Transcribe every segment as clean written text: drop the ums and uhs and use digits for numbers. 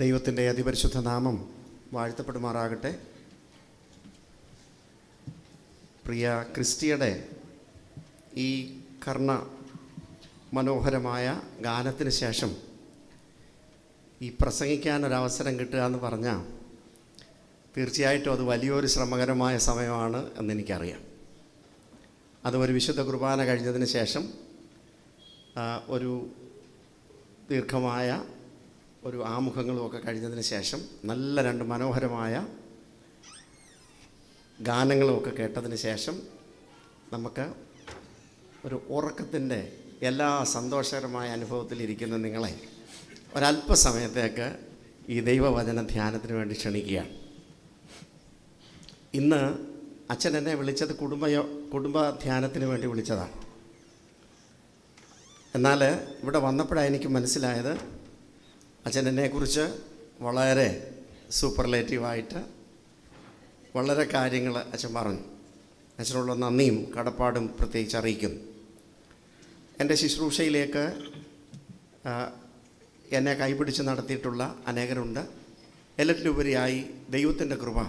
ദൈവത്തിൻ്റെ അതിപരിശുദ്ധ നാമം വാഴ്ത്തപ്പെടുമാറാകട്ടെ. പ്രിയ ക്രിസ്റ്റിയുടെ ഈ കർണ മനോഹരമായ ഗാനത്തിന് ശേഷം ഈ പ്രസംഗിക്കാനൊരവസരം കിട്ടുക എന്ന് പറഞ്ഞാൽ തീർച്ചയായിട്ടും അത് വലിയൊരു ശ്രമകരമായ സമയമാണ് എന്നെനിക്കറിയാം. അത് ഒരു വിശുദ്ധ കുർബാന കഴിഞ്ഞതിന് ശേഷം ഒരു ദീർഘമായ ഒരു ആമുഖങ്ങളുമൊക്കെ കഴിഞ്ഞതിന് ശേഷം നല്ല രണ്ട് മനോഹരമായ ഗാനങ്ങളുമൊക്കെ കേട്ടതിന് ശേഷം നമുക്ക് ഒരു ഉറക്കത്തിൻ്റെ എല്ലാ സന്തോഷകരമായ അനുഭവത്തിലിരിക്കുന്ന നിങ്ങളെ ഒരല്പസമയത്തേക്ക് ഈ ദൈവവചന ധ്യാനത്തിന് വേണ്ടി ക്ഷണിക്കുകയാണ്. ഇന്ന് അച്ഛൻ എന്നെ വിളിച്ചത് കുടുംബ ധ്യാനത്തിന് വേണ്ടി വിളിച്ചതാണ്. എന്നാൽ ഇവിടെ വന്നപ്പോഴാണ് എനിക്ക് മനസ്സിലായത് അച്ഛൻ എന്നെക്കുറിച്ച് വളരെ സൂപ്പർലേറ്റീവായിട്ട് വളരെ കാര്യങ്ങൾ അച്ഛൻ പറഞ്ഞു. അച്ഛനുള്ള നന്ദിയും കടപ്പാടും പ്രത്യേകിച്ച് അറിയിക്കുന്നു. എൻ്റെ ശുശ്രൂഷയിലേക്ക് എന്നെ കൈപിടിച്ച് നടത്തിയിട്ടുള്ള അനേകരുണ്ട്. എല്ലാറ്റിലുപരിയായി ദൈവത്തിൻ്റെ കൃപ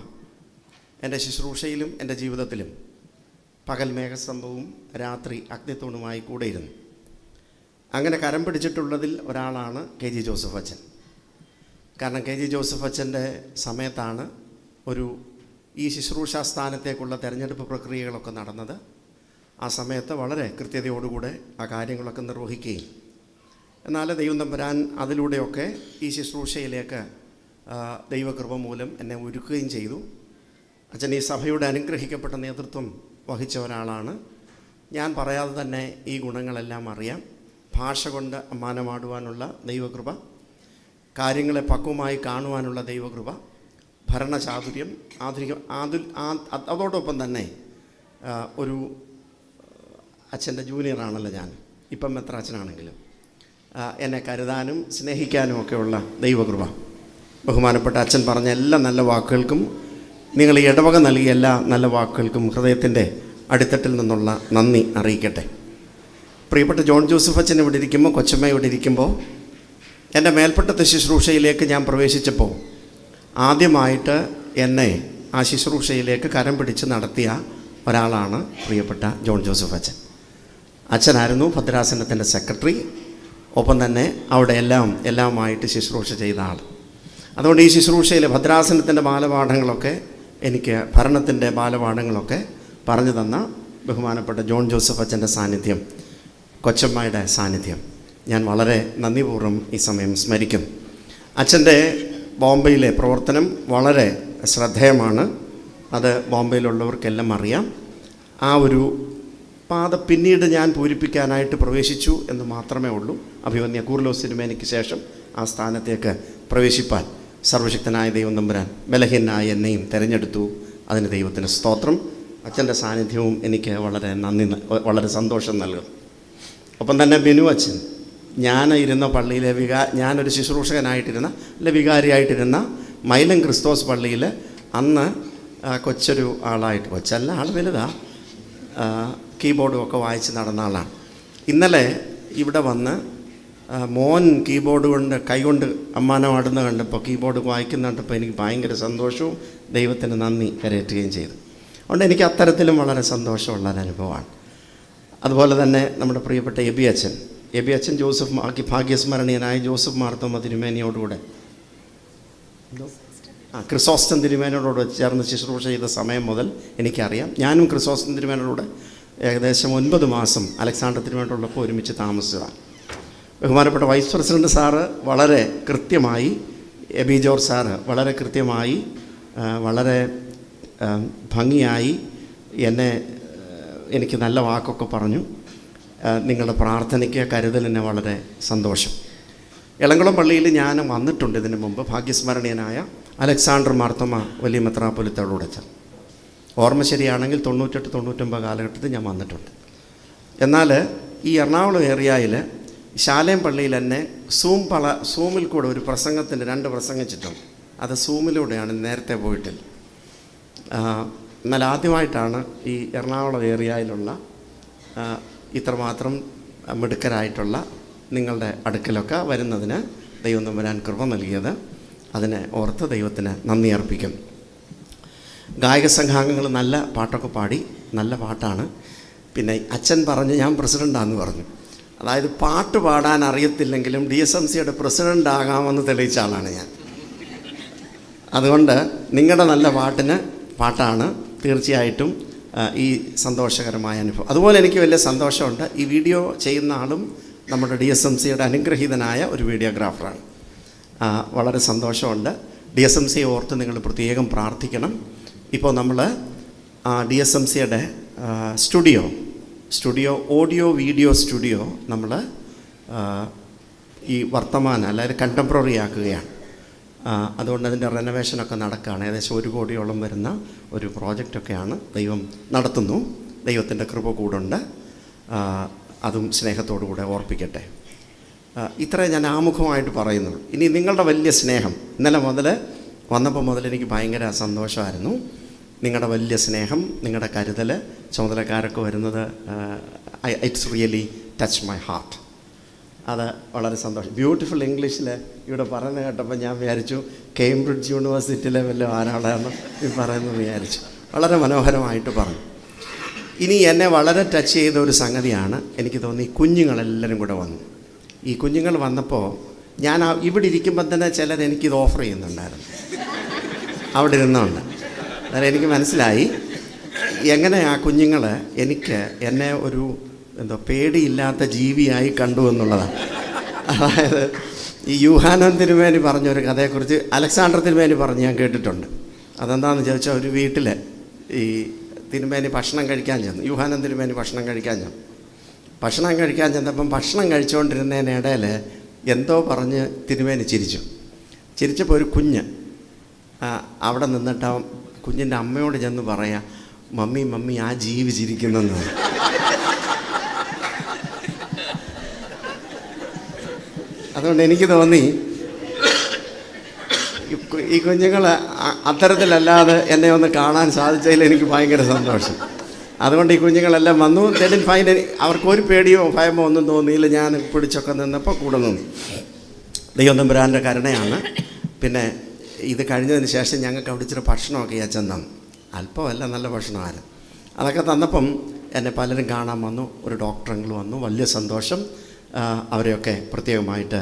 എൻ്റെ ശുശ്രൂഷയിലും എൻ്റെ ജീവിതത്തിലും പകൽ മേഘസ്തംഭവും രാത്രി അഗ്നിത്തൂണുമായി കൂടെയിരുന്നു. അങ്ങനെ കരം പിടിച്ചിട്ടുള്ളതിൽ ഒരാളാണ് കെ ജി ജോസഫ് അച്ഛൻ. കാരണം കെ ജി ജോസഫ് അച്ഛൻ്റെ സമയത്താണ് ഈ ശുശ്രൂഷാ സ്ഥാനത്തേക്കുള്ള തെരഞ്ഞെടുപ്പ് പ്രക്രിയകളൊക്കെ നടന്നത്. ആ സമയത്ത് വളരെ കൃത്യതയോടുകൂടെ ആ കാര്യങ്ങളൊക്കെ നിർവഹിക്കുകയും എന്നാൽ ദൈവം തമ്പുരാൻ അതിലൂടെയൊക്കെ ഈ ശുശ്രൂഷയിലേക്ക് ദൈവകൃപ മൂലം എന്നെ ഒരുക്കുകയും ചെയ്തു. അച്ഛൻ ഈ സഭയുടെ അനുഗ്രഹിക്കപ്പെട്ട നേതൃത്വം വഹിച്ച ഒരാളാണ്. ഞാൻ പറയാതെ തന്നെ ഈ ഗുണങ്ങളെല്ലാം അറിയാം. ഭാഷ കൊണ്ട് അമ്മാനമാടുവാനുള്ള ദൈവകൃപ, കാര്യങ്ങളെ പക്വമായി കാണുവാനുള്ള ദൈവകൃപ, ഭരണചാതുര്യം, അതോടൊപ്പം തന്നെ ഒരു അച്ഛൻ്റെ ജൂനിയറാണല്ലോ ഞാൻ, ഇപ്പം എത്ര അച്ഛനാണെങ്കിലും എന്നെ കരുതാനും സ്നേഹിക്കാനും ഒക്കെയുള്ള ദൈവകൃപ. ബഹുമാനപ്പെട്ട അച്ഛൻ പറഞ്ഞ എല്ലാ നല്ല വാക്കുകൾക്കും, നിങ്ങൾ ഈ ഇടവക നൽകിയ എല്ലാ നല്ല വാക്കുകൾക്കും ഹൃദയത്തിൻ്റെ അടിത്തട്ടിൽ നിന്നുള്ള നന്ദി അറിയിക്കട്ടെ. പ്രിയപ്പെട്ട ജോൺ ജോസഫ് അച്ഛൻ ഇവിടെ ഇരിക്കുമ്പോൾ, കൊച്ചമ്മ ഇവിടെ ഇരിക്കുമ്പോൾ, എൻ്റെ മേൽപ്പെട്ടത്തെ ശുശ്രൂഷയിലേക്ക് ഞാൻ പ്രവേശിച്ചപ്പോൾ ആദ്യമായിട്ട് എന്നെ ആ ശുശ്രൂഷയിലേക്ക് കരം പിടിച്ച് നടത്തിയ ഒരാളാണ് പ്രിയപ്പെട്ട ജോൺ ജോസഫ് അച്ഛൻ. അച്ഛനായിരുന്നു ഭദ്രാസനത്തിൻ്റെ സെക്രട്ടറി, ഒപ്പം തന്നെ അവിടെ എല്ലാമായിട്ട് ശുശ്രൂഷ ചെയ്ത ആൾ. അതുകൊണ്ട് ഈ ശുശ്രൂഷയിലെ ഭദ്രാസനത്തിൻ്റെ ബാലപാഠങ്ങളൊക്കെ എനിക്ക് ഭരണത്തിൻ്റെ ബാലപാഠങ്ങളൊക്കെ പറഞ്ഞു തന്ന ബഹുമാനപ്പെട്ട ജോൺ ജോസഫ് അച്ഛൻ്റെ സാന്നിധ്യം, കൊച്ചമ്മയുടെ സാന്നിധ്യം ഞാൻ വളരെ നന്ദിപൂർവ്വം ഈ സമയം സ്മരിക്കും. അച്ഛൻ്റെ ബോംബെയിലെ പ്രവർത്തനം വളരെ ശ്രദ്ധേയമാണ്. അത് ബോംബെയിലുള്ളവർക്കെല്ലാം അറിയാം. ആ ഒരു പാത പിന്നീട് ഞാൻ പൂരിപ്പിക്കാനായിട്ട് പ്രവേശിച്ചു എന്ന് മാത്രമേ ഉള്ളൂ. അഭിവന്യ കൂർലോസ് തിരുമേനിക്ക് ശേഷം ആ സ്ഥാനത്തേക്ക് പ്രവേശിപ്പാൻ സർവശക്തനായ ദൈവം തമ്പുരാൻ ബലഹീനായ എന്നെയും തിരഞ്ഞെടുത്തു. അതിന് ദൈവത്തിന് സ്തോത്രം. അച്ഛൻ്റെ സാന്നിധ്യവും എനിക്ക് വളരെ സന്തോഷം നൽകും. ഒപ്പം തന്നെ ബിനു അച്ഛൻ, ഞാൻ ഇരുന്ന പള്ളിയിലെ ഞാനൊരു ശുശ്രൂഷകനായിട്ടിരുന്ന വികാരിയായിട്ടിരുന്ന മൈലം ക്രിസ്തോസ് പള്ളിയിൽ അന്ന് കൊച്ചൊരു ആളായിട്ട്, കൊച്ചല്ല ആൾ വലുതാ, കീബോർഡും ഒക്കെ വായിച്ച് നടന്ന ആളാണ്. ഇന്നലെ ഇവിടെ വന്ന് മോൻ കീബോർഡ് കൊണ്ട് കൈകൊണ്ട് അമ്മാനമാടുന്ന കണ്ടപ്പോൾ, കീബോർഡ് വായിക്കുന്ന കണ്ടപ്പോൾ എനിക്ക് ഭയങ്കര സന്തോഷവും ദൈവത്തിന് നന്ദി കരയറ്റുകയും ചെയ്തു. അതുകൊണ്ട് എനിക്ക് അത്തരത്തിലും വളരെ സന്തോഷമുള്ള അനുഭവമാണ്. അതുപോലെ തന്നെ നമ്മുടെ പ്രിയപ്പെട്ട എബി അച്ഛൻ ജോസഫ് ഭാഗ്യസ്മരണീയനായ ജോസഫ് മാർത്തോമ തിരുമേനിയോടുകൂടെ ക്രിസോസ്റ്റം തിരുമേനോട് ചേർന്ന് ശുശ്രൂഷ ചെയ്ത സമയം മുതൽ എനിക്കറിയാം. ഞാനും ക്രിസോസ്റ്റം തിരുമേനോട് ഏകദേശം 9 മാസം അലക്സാണ്ടർ തിരുമേനോടൊപ്പം ഒരുമിച്ച് താമസിച്ചതാണ്. ബഹുമാനപ്പെട്ട വൈസ് പ്രസിഡൻറ്റ് സാറ് വളരെ കൃത്യമായി, എബി ജോർജ് സാറ് വളരെ കൃത്യമായി, വളരെ ഭംഗിയായി എനിക്ക് നല്ല വാക്കൊക്കെ പറഞ്ഞു. നിങ്ങളുടെ പ്രാർത്ഥനയ്ക്ക് കരുതലിന് വളരെ സന്തോഷം. എളംകുളം പള്ളിയിൽ ഞാൻ വന്നിട്ടുണ്ട് ഇതിനു മുമ്പ്. ഭാഗ്യസ്മരണീയനായ അലക്സാണ്ടർ മാർത്തോമ വലിയ മെത്രാപ്പൊലീത്തയോട് അച്ഛൻ, ഓർമ്മ ശരിയാണെങ്കിൽ 98-99 കാലഘട്ടത്തിൽ ഞാൻ വന്നിട്ടുണ്ട്. എന്നാൽ ഈ എറണാകുളം ഏരിയയിൽ ശാലേം പള്ളിയിൽ തന്നെ സൂമിൽ കൂടെ ഒരു പ്രസംഗത്തിൻ്റെ 2 പ്രസംഗിച്ചിട്ടുണ്ട്. അത് സൂമിലൂടെയാണ്, നേരത്തെ പോയിട്ടില്ല. എന്നാൽ ആദ്യമായിട്ടാണ് ഈ എറണാകുളം ഏരിയയിലുള്ള ഇത്രമാത്രം മിടുക്കരായിട്ടുള്ള നിങ്ങളുടെ അടുക്കലൊക്കെ വരുന്നതിന് ദൈവം തമ്പുരാൻ കൃപ നൽകിയത്. അതിനെ ഓർത്ത് ദൈവത്തിന് നന്ദി അർപ്പിക്കും. ഗായക സംഘാംഗങ്ങൾ നല്ല പാട്ടൊക്കെ പാടി, നല്ല പാട്ടാണ്. പിന്നെ അച്ഛൻ പറഞ്ഞ് ഞാൻ പ്രസിഡൻ്റാണെന്ന് പറഞ്ഞു. അതായത് പാട്ട് പാടാൻ അറിയത്തില്ലെങ്കിലും DSMCയുടെ പ്രസിഡൻ്റ് ആകാമെന്ന് തെളിയിച്ച ആളാണ് ഞാൻ. അതുകൊണ്ട് നിങ്ങളുടെ നല്ല പാട്ടാണ് തീർച്ചയായിട്ടും ഈ സന്തോഷകരമായ അനുഭവം. അതുപോലെ എനിക്ക് വലിയ സന്തോഷമുണ്ട്. ഈ വീഡിയോ ചെയ്യുന്ന ആളും നമ്മുടെ DSMCയുടെ അനുഗ്രഹീതനായ ഒരു വീഡിയോഗ്രാഫറാണ്. വളരെ സന്തോഷമുണ്ട്. DSMCയെ ഓർത്ത് നിങ്ങൾ പ്രത്യേകം പ്രാർത്ഥിക്കണം. ഇപ്പോൾ നമ്മൾ DSMCയുടെ സ്റ്റുഡിയോ ഓഡിയോ വീഡിയോ സ്റ്റുഡിയോ നമ്മൾ ഈ വർത്തമാനം അതായത് കണ്ടംപററി ആക്കുകയാണ്. അതുകൊണ്ട് അതിൻ്റെ റെനോവേഷനൊക്കെ നടക്കുകയാണ്. ഏകദേശം 1 കോടിയോളം വരുന്ന ഒരു പ്രോജക്റ്റൊക്കെയാണ്. ദൈവം നടത്തുന്നു. ദൈവത്തിൻ്റെ കൃപ കൂടുണ്ട്. അതും സ്നേഹത്തോടു കൂടെ ഓർപ്പിക്കട്ടെ. ഇത്രേ ഞാൻ ആമുഖമായിട്ട് പറയുന്നുള്ളൂ. ഇനി നിങ്ങളുടെ വലിയ സ്നേഹം, ഇന്നലെ മുതൽ വന്നപ്പോൾ മുതൽ എനിക്ക് ഭയങ്കര സന്തോഷമായിരുന്നു. നിങ്ങളുടെ വലിയ സ്നേഹം, നിങ്ങളുടെ കരുതൽ, ചുമതലക്കാരൊക്കെ വരുന്നത് it's really touch my heart. അത് വളരെ സന്തോഷം. ബ്യൂട്ടിഫുൾ ഇംഗ്ലീഷിൽ ഇവിടെ പറയുന്നത് കേട്ടപ്പോൾ ഞാൻ വിചാരിച്ചു കേംബ്രിഡ്ജ് യൂണിവേഴ്സിറ്റിയിലെ വല്ല ആരാളാണ് ഈ പറയുന്നത് വിചാരിച്ചു. വളരെ മനോഹരമായിട്ട് പറഞ്ഞു. ഇനി എന്നെ വളരെ ടച്ച് ചെയ്ത ഒരു സംഗതിയാണ്, എനിക്ക് തോന്നി കുഞ്ഞുങ്ങളെല്ലാവരും കൂടെ വന്നു. ഈ കുഞ്ഞുങ്ങൾ വന്നപ്പോൾ ഞാൻ ഇവിടെ ഇരിക്കുമ്പോൾ തന്നെ ചിലർ എനിക്കിത് ഓഫർ ചെയ്യുന്നുണ്ടായിരുന്നു. അവിടെ ഇരുന്നുണ്ട്. അതായത് എനിക്ക് മനസ്സിലായി എങ്ങനെ ആ കുഞ്ഞുങ്ങൾ എന്നെ ഒരു പേടിയില്ലാത്ത ജീവിയായി കണ്ടു എന്നുള്ളതാണ്. അതായത് ഈ യൂഹാനൻ തിരുമേനി പറഞ്ഞൊരു കഥയെക്കുറിച്ച് അലക്സാണ്ടർ തിരുമേനി പറഞ്ഞ് ഞാൻ കേട്ടിട്ടുണ്ട്. അതെന്താണെന്ന് ചോദിച്ചാൽ, ഒരു വീട്ടിൽ ഈ തിരുമേനി ഭക്ഷണം കഴിക്കാൻ ചെന്നു. യൂഹാനൻ തിരുമേനി ഭക്ഷണം കഴിക്കാൻ ചെന്നപ്പം ഭക്ഷണം കഴിച്ചുകൊണ്ടിരുന്നതിനിടയിൽ എന്തോ പറഞ്ഞ് തിരുമേനി ചിരിച്ചപ്പോൾ ഒരു കുഞ്ഞ് അവിടെ നിന്നിട്ട് ആ കുഞ്ഞിൻ്റെ അമ്മയോട് ചെന്ന് പറയാം, മമ്മി ആ ജീവി ചിരിക്കുന്നെന്ന്. അതുകൊണ്ട് എനിക്ക് തോന്നി ഈ കുഞ്ഞുങ്ങൾ അത്തരത്തിലല്ലാതെ എന്നെ ഒന്ന് കാണാൻ സാധിച്ചതിൽ എനിക്ക് ഭയങ്കര സന്തോഷം. അതുകൊണ്ട് ഈ കുഞ്ഞുങ്ങളെല്ലാം വന്നു. ഡെഡിൻ ഫൈൻഡ് അവർക്കൊരു പേടിയോ ഭയമോ ഒന്നും തോന്നിയില്ല. ഞാൻ പിടിച്ചൊക്കെ നിന്നപ്പോൾ കൂടെ നിന്നു. ദൈവം തമ്പുരാൻ്റെ കരുണയാണ്. പിന്നെ ഇത് കഴിഞ്ഞതിന് ശേഷം ഞങ്ങൾക്ക് അവിടെ ഇച്ചിരി ഭക്ഷണമൊക്കെ അച്ഛൻ തന്നു. അല്പമല്ല, നല്ല ഭക്ഷണമായിരുന്നു. അതൊക്കെ തന്നപ്പം എന്നെ പലരും കാണാൻ വന്നു. ഒരു ഡോക്ടറെങ്കിൽ വന്നു. വലിയ സന്തോഷം. അവരെയൊക്കെ പ്രത്യേകമായിട്ട്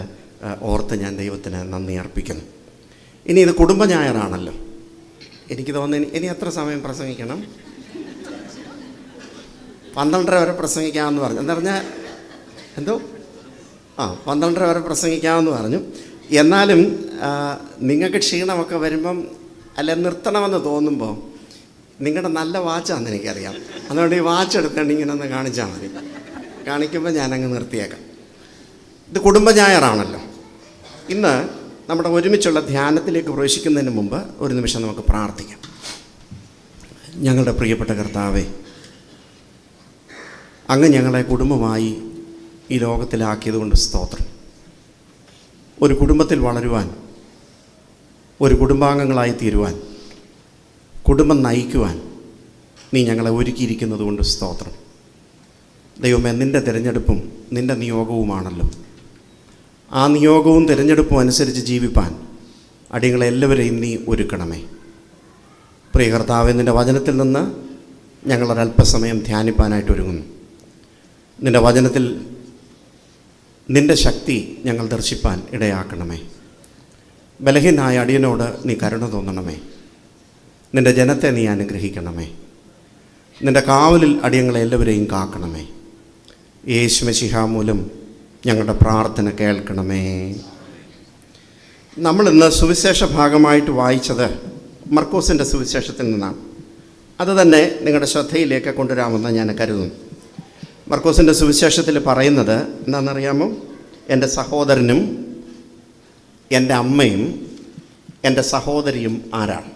ഓർത്ത് ഞാൻ ദൈവത്തിന് നന്ദി അർപ്പിക്കുന്നു. ഇനി ഇത് കുടുംബ ഞായറാണല്ലോ. എനിക്ക് തോന്നുന്നു ഇനി എത്ര സമയം പ്രസംഗിക്കണം? 12:30 വരെ പ്രസംഗിക്കാമെന്ന് പറഞ്ഞു. എന്താ പറഞ്ഞാൽ 12:30 വരെ പ്രസംഗിക്കാമെന്ന് പറഞ്ഞു. എന്നാലും നിങ്ങൾക്ക് ക്ഷീണമൊക്കെ വരുമ്പം നിർത്തണമെന്ന് തോന്നുമ്പോൾ നിങ്ങളുടെ നല്ല വാച്ചാണെന്ന് എനിക്കറിയാം. അതുകൊണ്ട് ഈ വാച്ച് എടുത്തുകൊണ്ട് ഇങ്ങനെ ഒന്ന് കാണിച്ചാൽ മതി. കാണിക്കുമ്പോൾ ഞാനങ്ങ് നിർത്തിയേക്കാം. ഇത് കുടുംബ ഞായറാണല്ലോ. ഇന്ന് നമ്മുടെ ഒരുമിച്ചുള്ള ധ്യാനത്തിലേക്ക് പ്രവേശിക്കുന്നതിന് മുമ്പ് ഒരു നിമിഷം നമുക്ക് പ്രാർത്ഥിക്കാം. ഞങ്ങളുടെ പ്രിയപ്പെട്ട കർത്താവേ, അങ്ങ് ഞങ്ങളെ കുടുംബമായി ഈ ലോകത്തിലാക്കിയതുകൊണ്ട് സ്തോത്രം. ഒരു കുടുംബത്തിൽ വളരുവാൻ, ഒരു കുടുംബാംഗങ്ങളായി തീരുവാൻ, കുടുംബം നയിക്കുവാൻ നീ ഞങ്ങളെ ഒരുക്കിയിരിക്കുന്നത് കൊണ്ട് സ്തോത്രം. ദൈവമേ, നിൻ്റെ തിരഞ്ഞെടുപ്പും നിൻ്റെ നിയോഗവുമാണല്ലോ. ആ നിയോഗവും തിരഞ്ഞെടുപ്പും അനുസരിച്ച് ജീവിപ്പാൻ അടിയങ്ങളെല്ലാവരെയും നീ ഒരുക്കണമേ. പ്രിയ കർത്താവേ, നിൻ്റെ വചനത്തിൽ നിന്ന് ഞങ്ങളൊരല്പസമയം ധ്യാനിപ്പാനായിട്ട് ഒരുങ്ങുന്നു. നിൻ്റെ വചനത്തിൽ നിൻ്റെ ശക്തി ഞങ്ങൾ ദർശിപ്പാൻ ഇടയാക്കണമേ. ബലഹീനായ അടിയനോട് നീ കരുണ തോന്നണമേ. നിൻ്റെ ജനത്തെ നീ അനുഗ്രഹിക്കണമേ. നിൻ്റെ കാവലിൽ അടിയങ്ങളെ എല്ലാവരെയും കാക്കണമേ. യേശു മശിഹ മൂലം ഞങ്ങളുടെ പ്രാർത്ഥന കേൾക്കണമേ. നമ്മളിന്ന് സുവിശേഷ ഭാഗമായിട്ട് വായിച്ചത് മർക്കോസിൻ്റെ സുവിശേഷത്തിൽ നിന്നാണ്. അത് തന്നെ നിങ്ങളുടെ ശ്രദ്ധയിലേക്ക് കൊണ്ടുവരാമെന്ന് ഞാൻ കരുതുന്നു. മർക്കോസിൻ്റെ സുവിശേഷത്തിൽ പറയുന്നത് എന്താണെന്നറിയാമോ? എൻ്റെ സഹോദരനും എൻ്റെ അമ്മയും എൻ്റെ സഹോദരിയും ആരാണ്?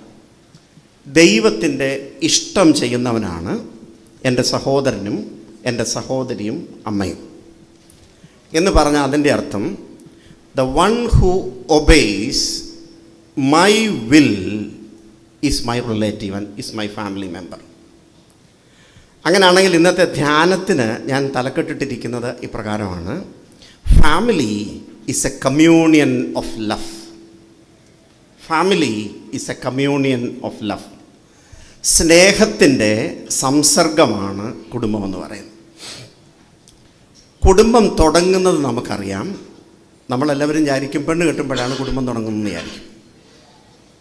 ദൈവത്തിൻ്റെ ഇഷ്ടം ചെയ്യുന്നവനാണ് എൻ്റെ സഹോദരനും എൻ്റെ സഹോദരിയും അമ്മയും എന്ന് പറഞ്ഞാൽ അതിൻ്റെ അർത്ഥം the one who obeys my will is my relative and is my family member. അങ്ങനെയാണെങ്കിൽ ഇന്നത്തെ ധ്യാനത്തിന് ഞാൻ തലക്കെട്ടിട്ടിരിക്കുന്നത് ഇപ്രകാരമാണ്: family is a communion of love. Family is a communion of love. സ്നേഹത്തിൻ്റെ സംസർഗമാണ് കുടുംബമെന്ന് പറയുന്നത്. കുടുംബം തുടങ്ങുന്നത് നമുക്കറിയാം. നമ്മളെല്ലാവരും വിചാരിക്കും പെണ്ണ് കെട്ടുമ്പോഴാണ് കുടുംബം തുടങ്ങുന്നതെന്ന് വിചാരിക്കും.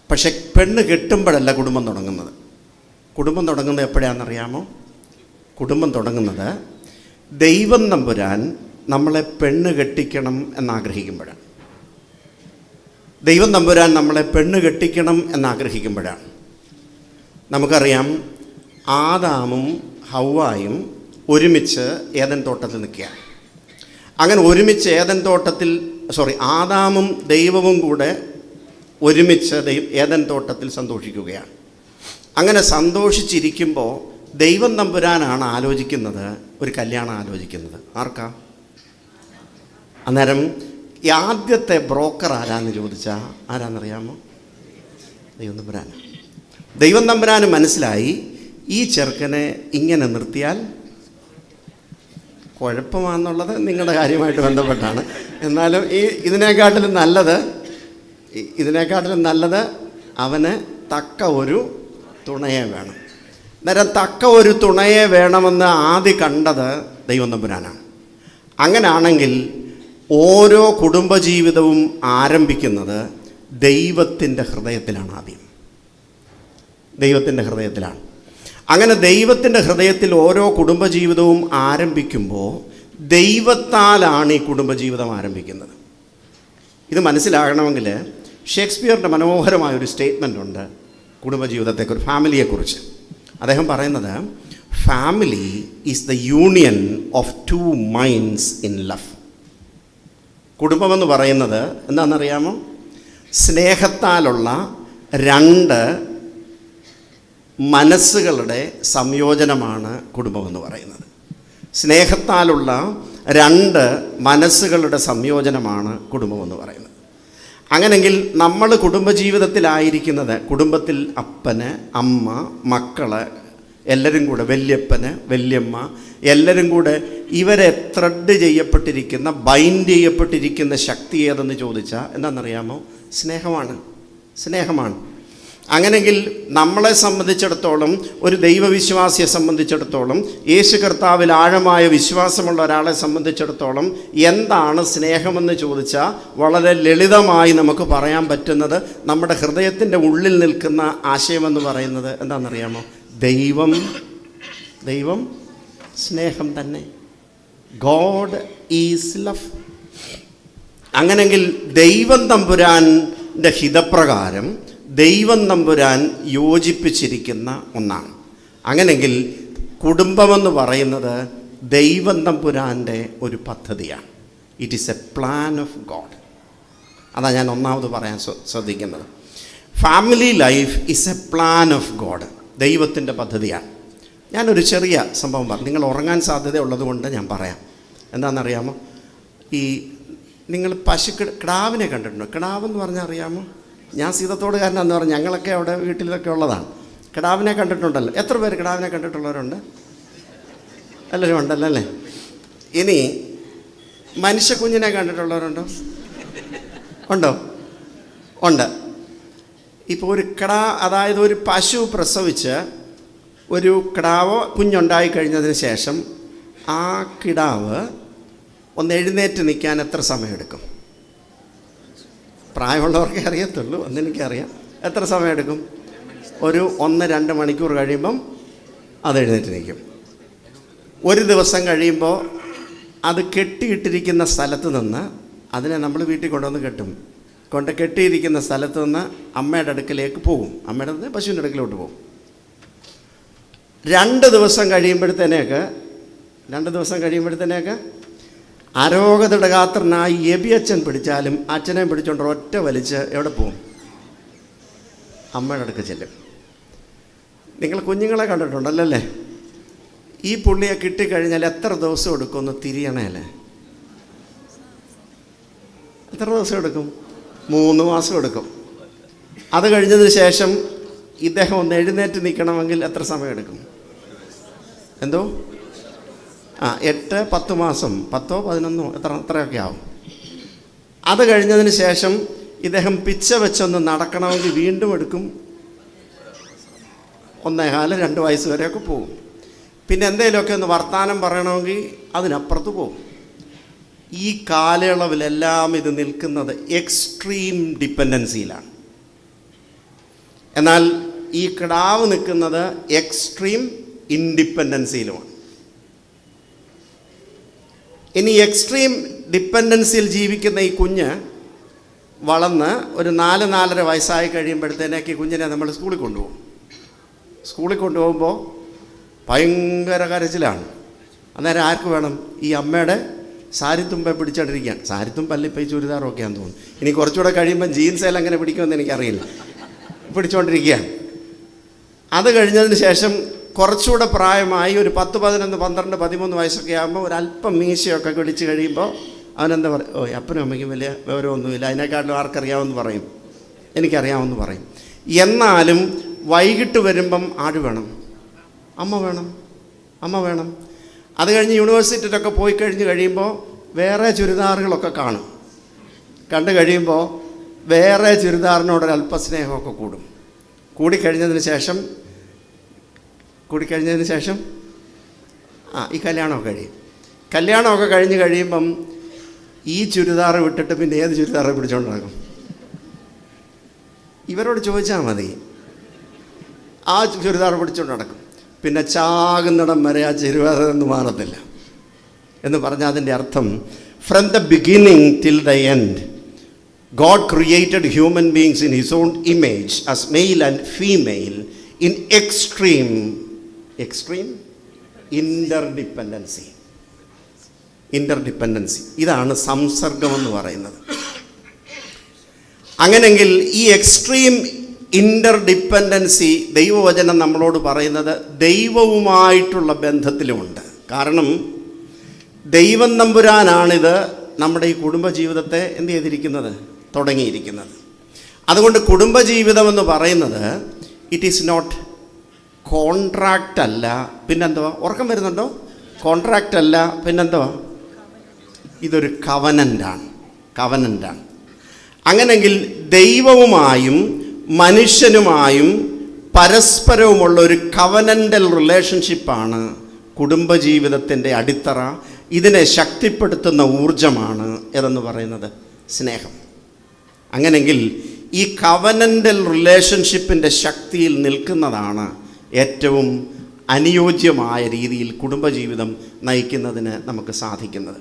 പക്ഷെ പെണ്ണ് കെട്ടുമ്പോഴല്ല കുടുംബം തുടങ്ങുന്നത്. കുടുംബം തുടങ്ങുന്നത് എപ്പോഴാണെന്നറിയാമോ? കുടുംബം തുടങ്ങുന്നത് ദൈവം തമ്പുരാൻ നമ്മളെ പെണ്ണ് കെട്ടിക്കണം എന്നാഗ്രഹിക്കുമ്പോഴാണ്. ദൈവം തമ്പുരാൻ നമ്മളെ പെണ്ണ് കെട്ടിക്കണം എന്നാഗ്രഹിക്കുമ്പോഴാണ്. നമുക്കറിയാം, ആദാമും ഹവ്വായും ഒരുമിച്ച് ഏദൻ തോട്ടത്തിൽ നിൽക്കുക. അങ്ങനെ ഒരുമിച്ച് ആദാമും ദൈവവും കൂടെ ഒരുമിച്ച് ഏദൻ തോട്ടത്തിൽ സന്തോഷിക്കുകയാണ്. അങ്ങനെ സന്തോഷിച്ചിരിക്കുമ്പോൾ ദൈവം തമ്പുരാനാണ് ആലോചിക്കുന്നത്, ഒരു കല്യാണം ആലോചിക്കുന്നത്. ആർക്കാ? അന്നേരം ആദ്യത്തെ ബ്രോക്കർ ആരാന്ന് ചോദിച്ചാൽ ആരാന്നറിയാമോ? ദൈവം തമ്പുരാൻ. ദൈവം തമ്പുരാന് മനസ്സിലായി, ഈ ചെറുക്കനെ ഇങ്ങനെ നിർത്തിയാൽ കുഴപ്പമാണെന്നുള്ളത് നിങ്ങളുടെ കാര്യമായിട്ട് ബന്ധപ്പെട്ടാണ്. എന്നാലും ഇതിനേക്കാട്ടിലും നല്ലത് അവന് തക്ക ഒരു തുണയെ വേണം. അന്നേരം തക്ക ഒരു തുണയെ വേണമെന്ന് ആദ്യം കണ്ടത് ദൈവം തമ്പുരാനാണ്. അങ്ങനാണെങ്കിൽ ഓരോ കുടുംബജീവിതവും ആരംഭിക്കുന്നത് ദൈവത്തിൻ്റെ ഹൃദയത്തിലാണ്. ആദ്യം ദൈവത്തിൻ്റെ ഹൃദയത്തിലാണ്. അങ്ങനെ ദൈവത്തിൻ്റെ ഹൃദയത്തിൽ ഓരോ കുടുംബജീവിതവും ആരംഭിക്കുമ്പോൾ ദൈവത്താലാണ് ഈ കുടുംബജീവിതം ആരംഭിക്കുന്നത്. ഇത് മനസ്സിലാകണമെങ്കിൽ ഷേക്സ്പിയറിൻ്റെ മനോഹരമായൊരു സ്റ്റേറ്റ്മെൻ്റ് ഉണ്ട് കുടുംബജീവിതത്തെക്കുറിച്ച്, ഫാമിലിയെക്കുറിച്ച്. അദ്ദേഹം പറയുന്നത്, family is the union of 2 minds in love. കുടുംബമെന്ന് പറയുന്നത് എന്താണെന്നറിയാമോ? സ്നേഹത്താലുള്ള 2 മനസ്സുകളുടെ സംയോജനമാണ് കുടുംബമെന്ന് പറയുന്നത്. സ്നേഹത്താലുള്ള 2 മനസ്സുകളുടെ സംയോജനമാണ് കുടുംബമെന്ന് പറയുന്നത്. അങ്ങനെങ്കിൽ നമ്മൾ കുടുംബജീവിതത്തിലായിരിക്കുന്നത്, കുടുംബത്തിൽ അപ്പന്, അമ്മ, മക്കള് എല്ലാവരും കൂടെ, വല്യപ്പന്, വല്യമ്മ എല്ലാവരും കൂടെ ഇവരെ ത്രെഡ് ചെയ്യപ്പെട്ടിരിക്കുന്ന, ബൈൻഡ് ചെയ്യപ്പെട്ടിരിക്കുന്ന ശക്തി ഏതെന്ന് ചോദിച്ചാൽ എന്താണെന്നറിയാമോ? സ്നേഹമാണ്. അങ്ങനെങ്കിൽ നമ്മളെ സംബന്ധിച്ചിടത്തോളം, ഒരു ദൈവവിശ്വാസിയെ സംബന്ധിച്ചിടത്തോളം, യേശു കർത്താവിൽ ആഴമായ വിശ്വാസമുള്ള ഒരാളെ സംബന്ധിച്ചിടത്തോളം എന്താണ് സ്നേഹമെന്ന് ചോദിച്ചാൽ വളരെ ലളിതമായി നമുക്ക് പറയാൻ പറ്റുന്നത്, നമ്മുടെ ഹൃദയത്തിൻ്റെ ഉള്ളിൽ നിൽക്കുന്ന ആശയമെന്ന് പറയുന്നത് എന്താണെന്നറിയാമോ? ദൈവം സ്നേഹം തന്നെ. God is love. അങ്ങനെങ്കിൽ ദൈവം തമ്പുരാൻ്റെ ഹിതപ്രകാരം ദൈവം തമ്പുരാൻ യോജിപ്പിച്ചിരിക്കുന്ന ഒന്നാണ്. അങ്ങനെങ്കിൽ കുടുംബമെന്ന് പറയുന്നത് ദൈവം തമ്പുരാൻ്റെ ഒരു പദ്ധതിയാണ്. It is A plan of God. അതാണ് ഞാൻ ഒന്നാമത് പറയാൻ ശ്രദ്ധിക്കുന്നത്. Family life is A plan of God. ദൈവത്തിൻ്റെ പദ്ധതിയാണ്. ഞാനൊരു ചെറിയ സംഭവം പറഞ്ഞു, നിങ്ങൾ ഉറങ്ങാൻ സാധ്യതയുള്ളത് കൊണ്ട് ഞാൻ പറയാം. എന്താണെന്നറിയാമോ? നിങ്ങൾ കിടാവിനെ കണ്ടിട്ടുണ്ടോ? കിടാവെന്ന് പറഞ്ഞാൽ അറിയാമോ? ഞാൻ സീതത്തോടുകാരനാന്ന് പറഞ്ഞാൽ ഞങ്ങളൊക്കെ അവിടെ വീട്ടിലൊക്കെ ഉള്ളതാണ്. കിടാവിനെ കണ്ടിട്ടുണ്ടല്ലോ. എത്ര പേര് കിടാവിനെ കണ്ടിട്ടുള്ളവരുണ്ട്? എല്ലാവരും ഉണ്ടല്ലോ അല്ലേ? ഇനി മനുഷ്യക്കുഞ്ഞിനെ കണ്ടിട്ടുള്ളവരുണ്ടോ? ഉണ്ട്. ഇപ്പോൾ ഒരു അതായത് ഒരു പശു പ്രസവിച്ച് ഒരു കിടാവ് കുഞ്ഞുണ്ടായി കഴിഞ്ഞതിന് ശേഷം ആ കിടാവ് ഒന്ന് എഴുന്നേറ്റ് നിൽക്കാൻ എത്ര സമയമെടുക്കും? പ്രായമുള്ളവർക്കേ അറിയത്തുള്ളൂ, അന്നെനിക്കറിയാം. എത്ര സമയമെടുക്കും? ഒരു 1-2 മണിക്കൂർ കഴിയുമ്പം അത് എഴുന്നേറ്റ് നിൽക്കും. ഒരു ദിവസം കഴിയുമ്പോൾ അത് കെട്ടിയിട്ടിരിക്കുന്ന സ്ഥലത്ത് നിന്ന്, അതിനെ നമ്മൾ വീട്ടിൽ കൊണ്ടുവന്ന് കെട്ടിയിരിക്കുന്ന സ്ഥലത്ത് നിന്ന് അമ്മയുടെ അടുക്കലേക്ക് പോകും. അമ്മയുടെ അടുത്ത് പശുവിൻ്റെ അടുക്കലോട്ട് പോകും. 2 ദിവസം കഴിയുമ്പോഴത്തേനൊക്കെ അരോഗതടകാത്രനായി എബിയച്ഛൻ പിടിച്ചാലും അച്ഛനെ പിടിച്ചോണ്ട് ഒറ്റ വലിച്ച് എവിടെ പോകും? അമ്മയുടെ അടുക്ക് ചെല്ലും. നിങ്ങൾ കുഞ്ഞുങ്ങളെ കണ്ടിട്ടുണ്ടല്ലേ? ഈ പുള്ളിയെ കിട്ടിക്കഴിഞ്ഞാൽ എത്ര ദിവസം എടുക്കുമെന്ന് തിരിയണേലേ? എത്ര ദിവസം എടുക്കും? 3 മാസം എടുക്കും. അത് കഴിഞ്ഞതിന് ശേഷം ഇദ്ദേഹം ഒന്ന് എഴുന്നേറ്റ് നിൽക്കണമെങ്കിൽ എത്ര സമയം എടുക്കും? 8-10 മാസം, 10-11 അത്രയൊക്കെ ആവും. അത് കഴിഞ്ഞതിന് ശേഷം ഇദ്ദേഹം പിച്ച വെച്ചൊന്ന് നടക്കണമെങ്കിൽ വീണ്ടും എടുക്കും 1.5-2 വയസ്സ് വരെയൊക്കെ പോകും. പിന്നെ എന്തെങ്കിലുമൊക്കെ ഒന്ന് വർത്തമാനം പറയണമെങ്കിൽ അതിനപ്പുറത്ത് പോകും. ഈ കാലയളവിലെല്ലാം ഇത് നിൽക്കുന്നത് എക്സ്ട്രീം ഡിപ്പെൻഡൻസിയിലാണ്. എന്നാൽ ഈ കിടാവ് നിൽക്കുന്നത് എക്സ്ട്രീം ഇൻഡിപെൻഡൻസിയിലുമാണ്. ഇനി എക്സ്ട്രീം ഡിപ്പെൻഡൻസിയിൽ ജീവിക്കുന്ന ഈ കുഞ്ഞ് വളർന്ന് ഒരു 4-4.5 വയസ്സായി കഴിയുമ്പോഴത്തേക്ക് ഈ കുഞ്ഞിനെ നമ്മൾ സ്കൂളിൽ കൊണ്ടുപോകും. സ്കൂളിൽ കൊണ്ടുപോകുമ്പോൾ ഭയങ്കര കരച്ചിലാണ്. അന്നേരം ആർക്ക് വേണം? ഈ അമ്മയുടെ സാരിത്തുമ്പെ പിടിച്ചോണ്ടിരിക്കുകയാണ്. സാരിത്തുമ്പല്ല ഇപ്പോൾ ഈ ചുരിദാറൊക്കെയാണെന്ന് തോന്നുന്നു. ഇനി കുറച്ചുകൂടെ കഴിയുമ്പം ജീൻസെല്ലാം എങ്ങനെ പിടിക്കുമെന്ന് എനിക്കറിയില്ല. പിടിച്ചുകൊണ്ടിരിക്കുകയാണ്. അത് കഴിഞ്ഞതിന് ശേഷം കുറച്ചുകൂടെ പ്രായമായി ഒരു 10, 11, 12, 13 വയസ്സൊക്കെ ആകുമ്പോൾ ഒരല്പം മീശയൊക്കെ പിടിച്ച് കഴിയുമ്പോൾ അവനെന്താ പറയും? ഓ, അപ്പനും അമ്മയ്ക്കും വലിയ വിവരമൊന്നുമില്ല, അതിനേക്കാട്ടിലും ആർക്കറിയാമെന്ന് പറയും, എനിക്കറിയാമെന്ന് പറയും. എന്നാലും വൈകിട്ട് വരുമ്പം ആര് വേണം? അമ്മ വേണം, അമ്മ വേണം. അത് കഴിഞ്ഞ് യൂണിവേഴ്സിറ്റിയിലൊക്കെ പോയി കഴിയുമ്പോൾ വേറെ ചുരിദാറുകളൊക്കെ കാണും. കണ്ടു കഴിയുമ്പോൾ വേറെ ചുരിദാറിനോടൊരല്പ സ്നേഹമൊക്കെ കൂടും. കൂടിക്കഴിഞ്ഞതിന് ശേഷം ഈ കല്യാണമൊക്കെ കഴിയും. കല്യാണമൊക്കെ കഴിഞ്ഞ് കഴിയുമ്പം ഈ ചുരിദാറ് വിട്ടിട്ട് പിന്നെ ഏത് ചുരിദാറ് പിടിച്ചോണ്ട് നടക്കും? ഇവരോട് ചോദിച്ചാൽ മതി. ആ ചുരിദാർ പിടിച്ചോണ്ട് നടക്കും. പിന്നെ ചാകുന്നിടം വരെ ആ ചുരിദാറൊന്നും മാറത്തില്ല. എന്ന് പറഞ്ഞാൽ അതിൻ്റെ അർത്ഥം from the beginning till the end God created human beings in His own image as male and female in extreme interdependency. ഇതാണ് സംസർഗമെന്ന് പറയുന്നത്. അങ്ങനെങ്കിൽ ഈ എക്സ്ട്രീം ഇൻ്റർഡിപ്പെൻഡൻസി ദൈവവചനം നമ്മളോട് പറയുന്നത് ദൈവവുമായിട്ടുള്ള ബന്ധത്തിലുമുണ്ട്. കാരണം ദൈവം തമ്പുരാനാണിത് നമ്മുടെ ഈ കുടുംബജീവിതത്തെ എന്ത് ചെയ്തിരിക്കുന്നത്? തുടങ്ങിയിരിക്കുന്നത്. അതുകൊണ്ട് കുടുംബജീവിതമെന്ന് പറയുന്നത് ഇറ്റ് ഈസ് നോട്ട് കോൺട്രാക്റ്റ് അല്ല, പിന്നെന്തുവാ? ഉറക്കം വരുന്നുണ്ടോ? കോൺട്രാക്റ്റ് അല്ല, പിന്നെന്തുവാ? ഇതൊരു കവനൻ്റാണ്. അങ്ങനെങ്കിൽ ദൈവവുമായും മനുഷ്യനുമായും പരസ്പരവുമുള്ള ഒരു കവനൻ്റൽ റിലേഷൻഷിപ്പാണ് കുടുംബജീവിതത്തിൻ്റെ അടിത്തറ. ഇതിനെ ശക്തിപ്പെടുത്തുന്ന ഊർജമാണ് ഏതെന്ന് പറയുന്നത്? സ്നേഹം. അങ്ങനെങ്കിൽ ഈ കവനൻ്റൽ റിലേഷൻഷിപ്പിൻ്റെ ശക്തിയിൽ നിൽക്കുന്നതാണ് ഏറ്റവും അനുയോജ്യമായ രീതിയിൽ കുടുംബജീവിതം നയിക്കുന്നതിന് നമുക്ക് സാധിക്കുന്നത്.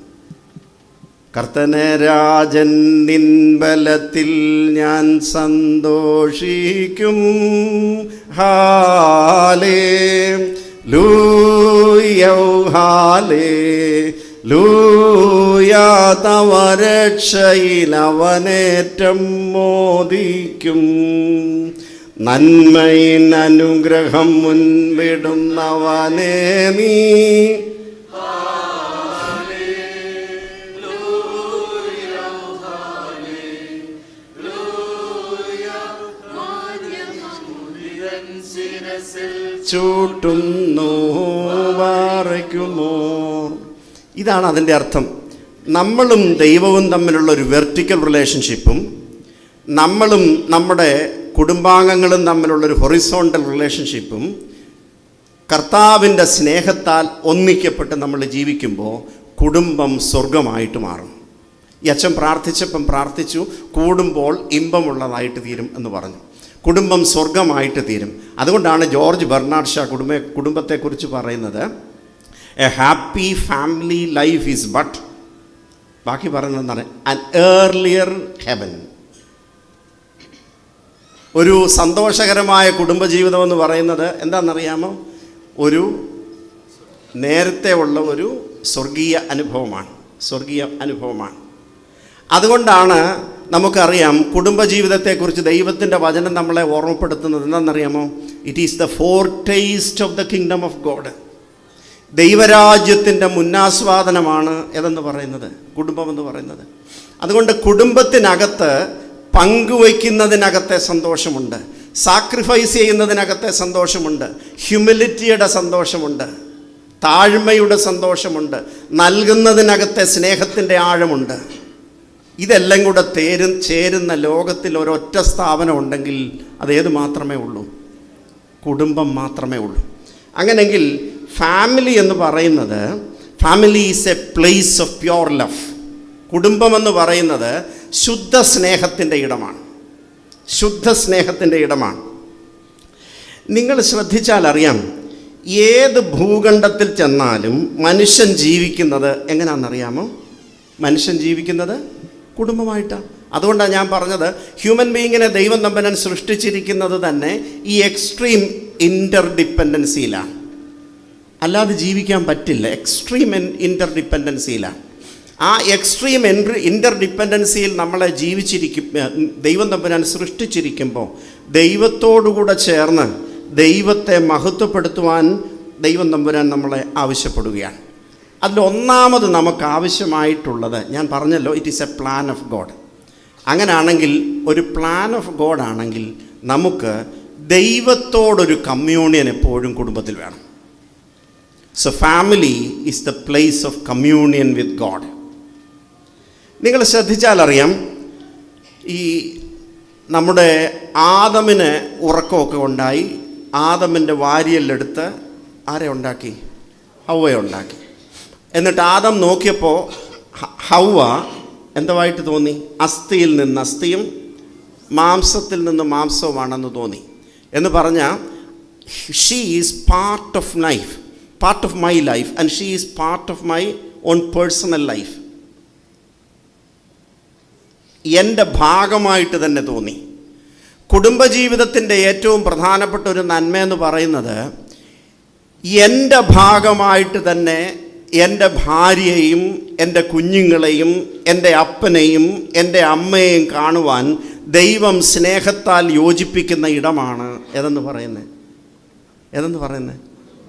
കർത്തനെ രാജൻ നിൻ ബലത്തിൽ ഞാൻ സന്തോഷിക്കും, ഹാലേലൂയ ഹാലേലൂയ, തവ രക്ഷയിൽ അവനേറ്റം മോദിക്കും, നന്മയിൻ അനുഗ്രഹം മുൻപിടുന്നവനേ നീ, ചൂട്ടുന്നു വാറയ്ക്കുമോ. ഇതാണ് അതിൻ്റെ അർത്ഥം. നമ്മളും ദൈവവും തമ്മിലുള്ള ഒരു വെർട്ടിക്കൽ റിലേഷൻഷിപ്പും നമ്മളും നമ്മുടെ കുടുംബാംഗങ്ങളും തമ്മിലുള്ളൊരു ഹൊറിസോണ്ടൽ റിലേഷൻഷിപ്പും കർത്താവിൻ്റെ സ്നേഹത്താൽ ഒന്നിക്കപ്പെട്ട് നമ്മൾ ജീവിക്കുമ്പോൾ കുടുംബം സ്വർഗമായിട്ട് മാറും. ഈ അച്ഛൻ പ്രാർത്ഥിച്ചു കൂടുമ്പോൾ ഇമ്പമുള്ളതായിട്ട് തീരും എന്ന് പറഞ്ഞു. കുടുംബം സ്വർഗമായിട്ട് തീരും. അതുകൊണ്ടാണ് ജോർജ് ബെർണാഡ് ഷാ കുടുംബത്തെക്കുറിച്ച് പറയുന്നത്, A happy family life is but, ബാക്കി പറയുന്നതാണ്, ആൻ ഏർലിയർ ഹെവൻ. ഒരു സന്തോഷകരമായ കുടുംബജീവിതമെന്ന് പറയുന്നത് എന്താണെന്നറിയാമോ? ഒരു നേരത്തെ ഉള്ള ഒരു സ്വർഗീയ അനുഭവമാണ്. അതുകൊണ്ടാണ് നമുക്കറിയാം കുടുംബജീവിതത്തെക്കുറിച്ച് ദൈവത്തിൻ്റെ വചനം നമ്മളെ ഓർമ്മപ്പെടുത്തുന്നത് എന്താണെന്നറിയാമോ? It is the foretaste of the kingdom of God. ദൈവരാജ്യത്തിൻ്റെ മുന്നാസ്വാദനമാണ് ഏതെന്ന് പറയുന്നത്? കുടുംബമെന്ന് പറയുന്നത്. അതുകൊണ്ട് കുടുംബത്തിനകത്ത് പങ്കുവയ്ക്കുന്നതിനകത്തെ സന്തോഷമുണ്ട്, സാക്രിഫൈസ് ചെയ്യുന്നതിനകത്തെ സന്തോഷമുണ്ട്, ഹ്യൂമിലിറ്റിയുടെ സന്തോഷമുണ്ട്, താഴ്മയുടെ സന്തോഷമുണ്ട്, നൽകുന്നതിനകത്തെ സ്നേഹത്തിൻ്റെ ആഴമുണ്ട്. ഇതെല്ലാം കൂടെ ചേരുന്ന ലോകത്തിൽ ഒരൊറ്റ സ്ഥാപനം ഉണ്ടെങ്കിൽ അതേത് മാത്രമേ ഉള്ളൂ? കുടുംബം മാത്രമേ ഉള്ളൂ. അങ്ങനെങ്കിൽ ഫാമിലി എന്ന് പറയുന്നത്, family is a place of pure love. കുടുംബമെന്ന് പറയുന്നത് ശുദ്ധ സ്നേഹത്തിൻ്റെ ഇടമാണ്. ശുദ്ധ സ്നേഹത്തിൻ്റെ ഇടമാണ്. നിങ്ങൾ ശ്രദ്ധിച്ചാൽ അറിയാം, ഏത് ഭൂഖണ്ഡത്തിൽ ചെന്നാലും മനുഷ്യൻ ജീവിക്കുന്നത് എങ്ങനെയാണെന്നറിയാമോ? മനുഷ്യൻ ജീവിക്കുന്നത് കുടുംബമായിട്ടാണ്. അതുകൊണ്ടാണ് ഞാൻ പറഞ്ഞത്, ഹ്യൂമൻ ബീയിങ്ങിനെ ദൈവം തമ്പുരാൻ സൃഷ്ടിച്ചിരിക്കുന്നത് തന്നെ ഈ എക്സ്ട്രീം ഇൻ്റർഡിപ്പെൻഡൻസിയിലാണ്. അല്ലാതെ ജീവിക്കാൻ പറ്റില്ല. എക്സ്ട്രീം ഇൻ്റർഡിപ്പെൻഡൻസിയിലാണ്. ആ എക്സ്ട്രീം ഇൻ്റർഡിപ്പെൻഡൻസിയിൽ നമ്മളെ ദൈവം തമ്പുരാൻ സൃഷ്ടിച്ചിരിക്കുമ്പോൾ ദൈവത്തോടുകൂടെ ചേർന്ന് ദൈവത്തെ മഹത്വപ്പെടുത്തുവാൻ ദൈവം തമ്പുരാൻ നമ്മളെ ആവശ്യപ്പെടുകയാണ്. അതിലൊന്നാമത് നമുക്ക് ആവശ്യമായിട്ടുള്ളത് ഞാൻ പറഞ്ഞല്ലോ, it is A plan of God. അങ്ങനെയാണെങ്കിൽ, ഒരു പ്ലാൻ ഓഫ് ഗോഡ് ആണെങ്കിൽ നമുക്ക് ദൈവത്തോടൊരു കമ്മ്യൂണിയൻ എപ്പോഴും കുടുംബത്തിൽ വേണം. So family is the place of communion with God. നിങ്ങൾ ശ്രദ്ധിച്ചാൽ അറിയാം, ഈ നമ്മുടെ ആദമിന് ഉറക്കമൊക്കെ ഉണ്ടായി. ആദമിൻ്റെ വാരിയെല്ലെടുത്ത് ആരെ ഉണ്ടാക്കി? ഹൗവയെ ഉണ്ടാക്കി. എന്നിട്ട് ആദം നോക്കിയപ്പോൾ ഹൗവ എന്തുമായിട്ട് തോന്നി? അസ്ഥിയിൽ നിന്ന് അസ്ഥിയും മാംസത്തിൽ നിന്ന് മാംസവുമാണെന്ന് തോന്നി. എന്ന് പറഞ്ഞാൽ she is part of life, part of my life, and she is part of my own personal life. എൻ്റെ ഭാഗമായിട്ട് തന്നെ തോന്നി. കുടുംബജീവിതത്തിൻ്റെ ഏറ്റവും പ്രധാനപ്പെട്ട ഒരു നന്മയെന്ന് പറയുന്നത്, എൻ്റെ ഭാഗമായിട്ട് തന്നെ എൻ്റെ ഭാര്യയെയും എൻ്റെ കുഞ്ഞുങ്ങളെയും എൻ്റെ അപ്പനെയും എൻ്റെ അമ്മയെയും കാണുവാൻ ദൈവം സ്നേഹത്താൽ യോജിപ്പിക്കുന്ന ഇടമാണ് ഏതെന്ന് പറയുന്നത്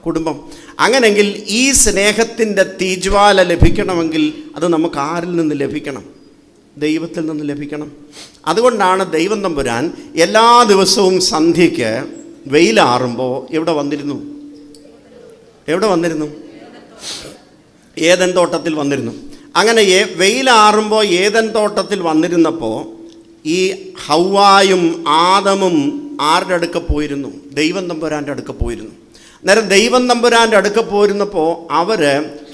കുടുംബം. അങ്ങനെങ്കിൽ ഈ സ്നേഹത്തിൻ്റെ തീജ്വാല ലഭിക്കണമെങ്കിൽ അത് നമുക്ക് ആരിൽ നിന്ന് ലഭിക്കണം? ദൈവത്തിൽ നിന്ന് ലഭിക്കണം. അതുകൊണ്ടാണ് ദൈവം തമ്പുരാൻ എല്ലാ ദിവസവും സന്ധ്യയ്ക്ക് വെയിലാറുമ്പോൾ എവിടെ വന്നിരുന്നു? ഏദൻ തോട്ടത്തിൽ വന്നിരുന്നു. അങ്ങനെ വെയിലാറുമ്പോൾ ഏദൻ തോട്ടത്തിൽ വന്നിരുന്നപ്പോൾ ഈ ഹൗവായും ആദമും ആരുടെ അടുക്ക പോയിരുന്നു? ദൈവം തമ്പുരാൻ്റെ അടുക്ക പോയിരുന്നു. നേരം ദൈവം തമ്പുരാൻ്റെ അടുക്ക പോയിരുന്നപ്പോൾ അവർ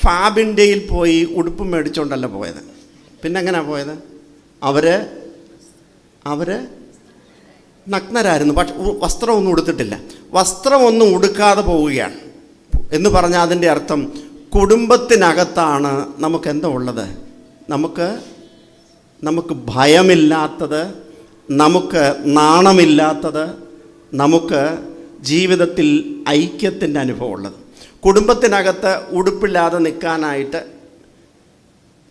ഫാബിൻ്റെയിൽ പോയി ഉടുപ്പ് മേടിച്ചുകൊണ്ടല്ല പോയത്. പിന്നെ എങ്ങനെയാണ് പോയത്? അവർ നഗ്നരായിരുന്നു. പക്ഷെ വസ്ത്രമൊന്നും ഉടുത്തിട്ടില്ല. വസ്ത്രമൊന്നും ഉടുക്കാതെ പോവുകയാണ് എന്ന് പറഞ്ഞാൽ അതിൻ്റെ അർത്ഥം, കുടുംബത്തിനകത്താണ് നമുക്ക് എന്താ ഉള്ളത്? നമുക്ക് ഭയമില്ലാത്തത്, നമുക്ക് നാണമില്ലാത്തത്, നമുക്ക് ജീവിതത്തിൽ ഐക്യത്തിൻ്റെ അനുഭവം ഉള്ളത്. കുടുംബത്തിനകത്ത് ഉടുപ്പില്ലാതെ നിൽക്കാനായിട്ട്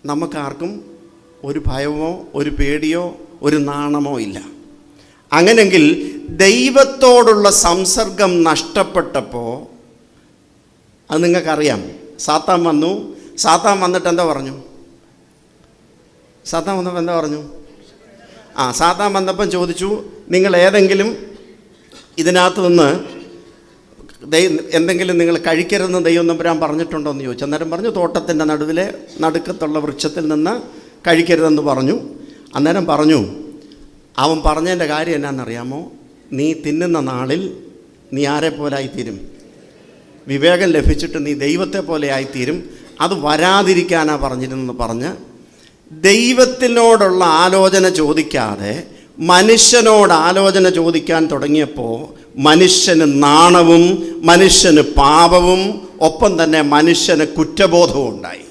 നമുക്കാർക്കും ഒരു ഭയമോ ഒരു പേടിയോ ഒരു നാണമോ ഇല്ല. അങ്ങനെങ്കിൽ ദൈവത്തോടുള്ള സംസർഗം നഷ്ടപ്പെട്ടപ്പോൾ, അത് നിങ്ങൾക്കറിയാം, സാത്താൻ വന്നിട്ട് എന്താ പറഞ്ഞു? സാത്താൻ വന്നപ്പം ചോദിച്ചു, നിങ്ങൾ ഏതെങ്കിലും ഇതിനകത്ത് നിന്ന് എന്തെങ്കിലും നിങ്ങൾ കഴിക്കരുതെന്ന് ദൈവം തമ്പുരാൻ പറഞ്ഞിട്ടുണ്ടോ എന്ന് ചോദിച്ചു. അന്നേരം പറഞ്ഞു, തോട്ടത്തിൻ്റെ നടുക്കത്തുള്ള വൃക്ഷത്തിൽ നിന്ന് കഴിക്കരുതെന്ന് പറഞ്ഞു. അന്നേരം പറഞ്ഞു, അവൻ പറഞ്ഞതിൻ്റെ കാര്യം എന്നാണെന്നറിയാമോ? നീ തിന്നുന്ന നാളിൽ നീ ആരെ പോലെ ആയിത്തീരും? വിവേകം ലഭിച്ചിട്ട് നീ ദൈവത്തെ പോലെ ആയിത്തീരും. അത് വരാതിരിക്കാനാണ് പറഞ്ഞിരുന്നെന്ന് പറഞ്ഞ് ദൈവത്തിനോടുള്ള ആലോചന ചോദിക്കാതെ മനുഷ്യനോട് ആലോചന ചോദിക്കാൻ തുടങ്ങിയപ്പോൾ മനുഷ്യന് നാണവും മനുഷ്യന് പാപവും ഒപ്പം തന്നെ മനുഷ്യന് കുറ്റബോധവും ഉണ്ടായി.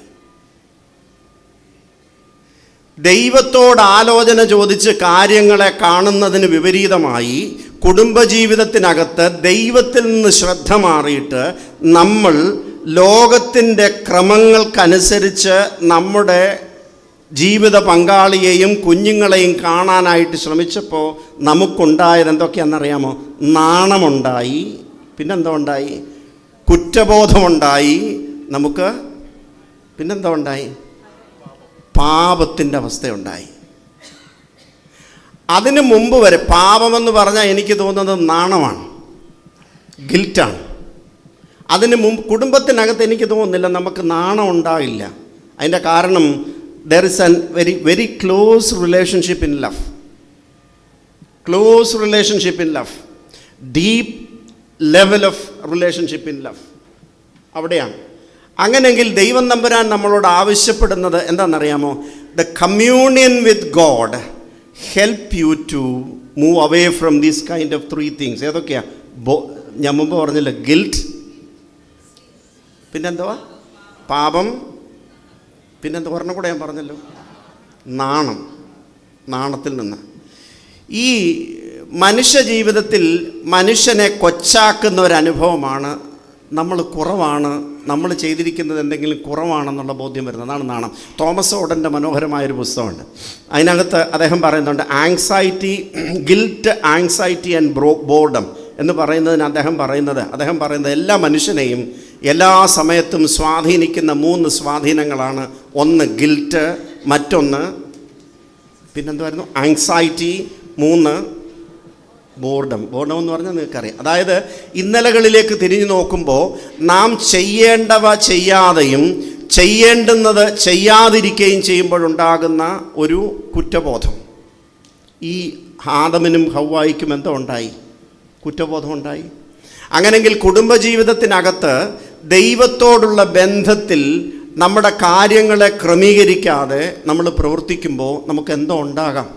ദൈവത്തോട് ആലോചന ചോദിച്ച് കാര്യങ്ങളെ കാണുന്നതിന് വിപരീതമായി കുടുംബജീവിതത്തിനകത്ത് ദൈവത്തിൽ നിന്ന് ശ്രദ്ധ മാറിയിട്ട് നമ്മൾ ലോകത്തിൻ്റെ ക്രമങ്ങൾക്കനുസരിച്ച് നമ്മുടെ ജീവിത പങ്കാളിയെയും കുഞ്ഞുങ്ങളെയും കാണാനായിട്ട് ശ്രമിച്ചപ്പോൾ നമുക്കുണ്ടായത് എന്തൊക്കെയാണെന്നറിയാമോ? നാണമുണ്ടായി, പിന്നെന്തോ ഉണ്ടായി? കുറ്റബോധമുണ്ടായി, നമുക്ക് പിന്നെന്തോ ഉണ്ടായി? പാപത്തിൻ്റെ അവസ്ഥയുണ്ടായി. അതിനു മുമ്പ് വരെ പാപമെന്ന് പറഞ്ഞാൽ എനിക്ക് തോന്നുന്നത് നാണമാണ്, ഗിൽറ്റാണ്. അതിന് മുമ്പ് കുടുംബത്തിനകത്ത് എനിക്ക് തോന്നുന്നില്ല നമുക്ക് നാണം ഉണ്ടാകില്ല. അതിൻ്റെ കാരണം there is a very, very close relationship in love. Close relationship in love. Deep level of relationship in love. അവിടെയാണ്. അങ്ങനെയെങ്കിൽ ദൈവം തമ്പുരാൻ നമ്മളോട് ആവശ്യപ്പെടുന്നത് എന്താണെന്നറിയാമോ? The communion with God help you to move away from these kind of 3 things. ഏതൊക്കെയാ? ഞാൻ മുമ്പ് പറഞ്ഞില്ല, ഗിൽറ്റ്, പിന്നെന്തുവാ? പാപം, പിന്നെന്താ ഒരെണ്ണം കൂടെ ഞാൻ പറഞ്ഞല്ലോ, നാണം. നാണത്തിൽ നിന്ന്. ഈ മനുഷ്യ ജീവിതത്തിൽ മനുഷ്യനെ കൊച്ചാക്കുന്ന ഒരനുഭവമാണ് നമ്മൾ കുറവാണ്, നമ്മൾ ചെയ്തിരിക്കുന്നത് എന്തെങ്കിലും കുറവാണെന്നുള്ള ബോധ്യം വരുന്നത്. അതാണ് നാണം. തോമസ് ഓഡൻ്റെ മനോഹരമായൊരു പുസ്തകമുണ്ട്. അതിനകത്ത് അദ്ദേഹം പറയുന്നുണ്ട് anxiety, guilt, anxiety and boredom എന്ന് പറയുന്നതിന് അദ്ദേഹം പറയുന്നത് എല്ലാ മനുഷ്യനെയും എല്ലാ സമയത്തും സ്വാധീനിക്കുന്ന 3 സ്വാധീനങ്ങളാണ്. ഒന്ന് ഗിൽറ്റ്, മറ്റൊന്ന് പിന്നെന്തുമായിരുന്നു? Anxiety, 3 boredom. ബോർഡം എന്ന് പറഞ്ഞാൽ നിങ്ങൾക്കറിയാം. അതായത് ഇന്നലകളിലേക്ക് തിരിഞ്ഞു നോക്കുമ്പോൾ നാം ചെയ്യേണ്ടവ ചെയ്യാതെയും ചെയ്യേണ്ടുന്നത് ചെയ്യാതിരിക്കുകയും ചെയ്യുമ്പോഴുണ്ടാകുന്ന ഒരു കുറ്റബോധം. ഈ ആദമിനും ഹവ്വായിക്കും എന്തോ ഉണ്ടായി? കുറ്റബോധം ഉണ്ടായി. അങ്ങനെങ്കിൽ കുടുംബജീവിതത്തിനകത്ത് ദൈവത്തോടുള്ള ബന്ധത്തിൽ നമ്മുടെ കാര്യങ്ങളെ ക്രമീകരിക്കാതെ നമ്മൾ പ്രവർത്തിക്കുമ്പോൾ നമുക്ക് എന്തോ ഉണ്ടാകാം?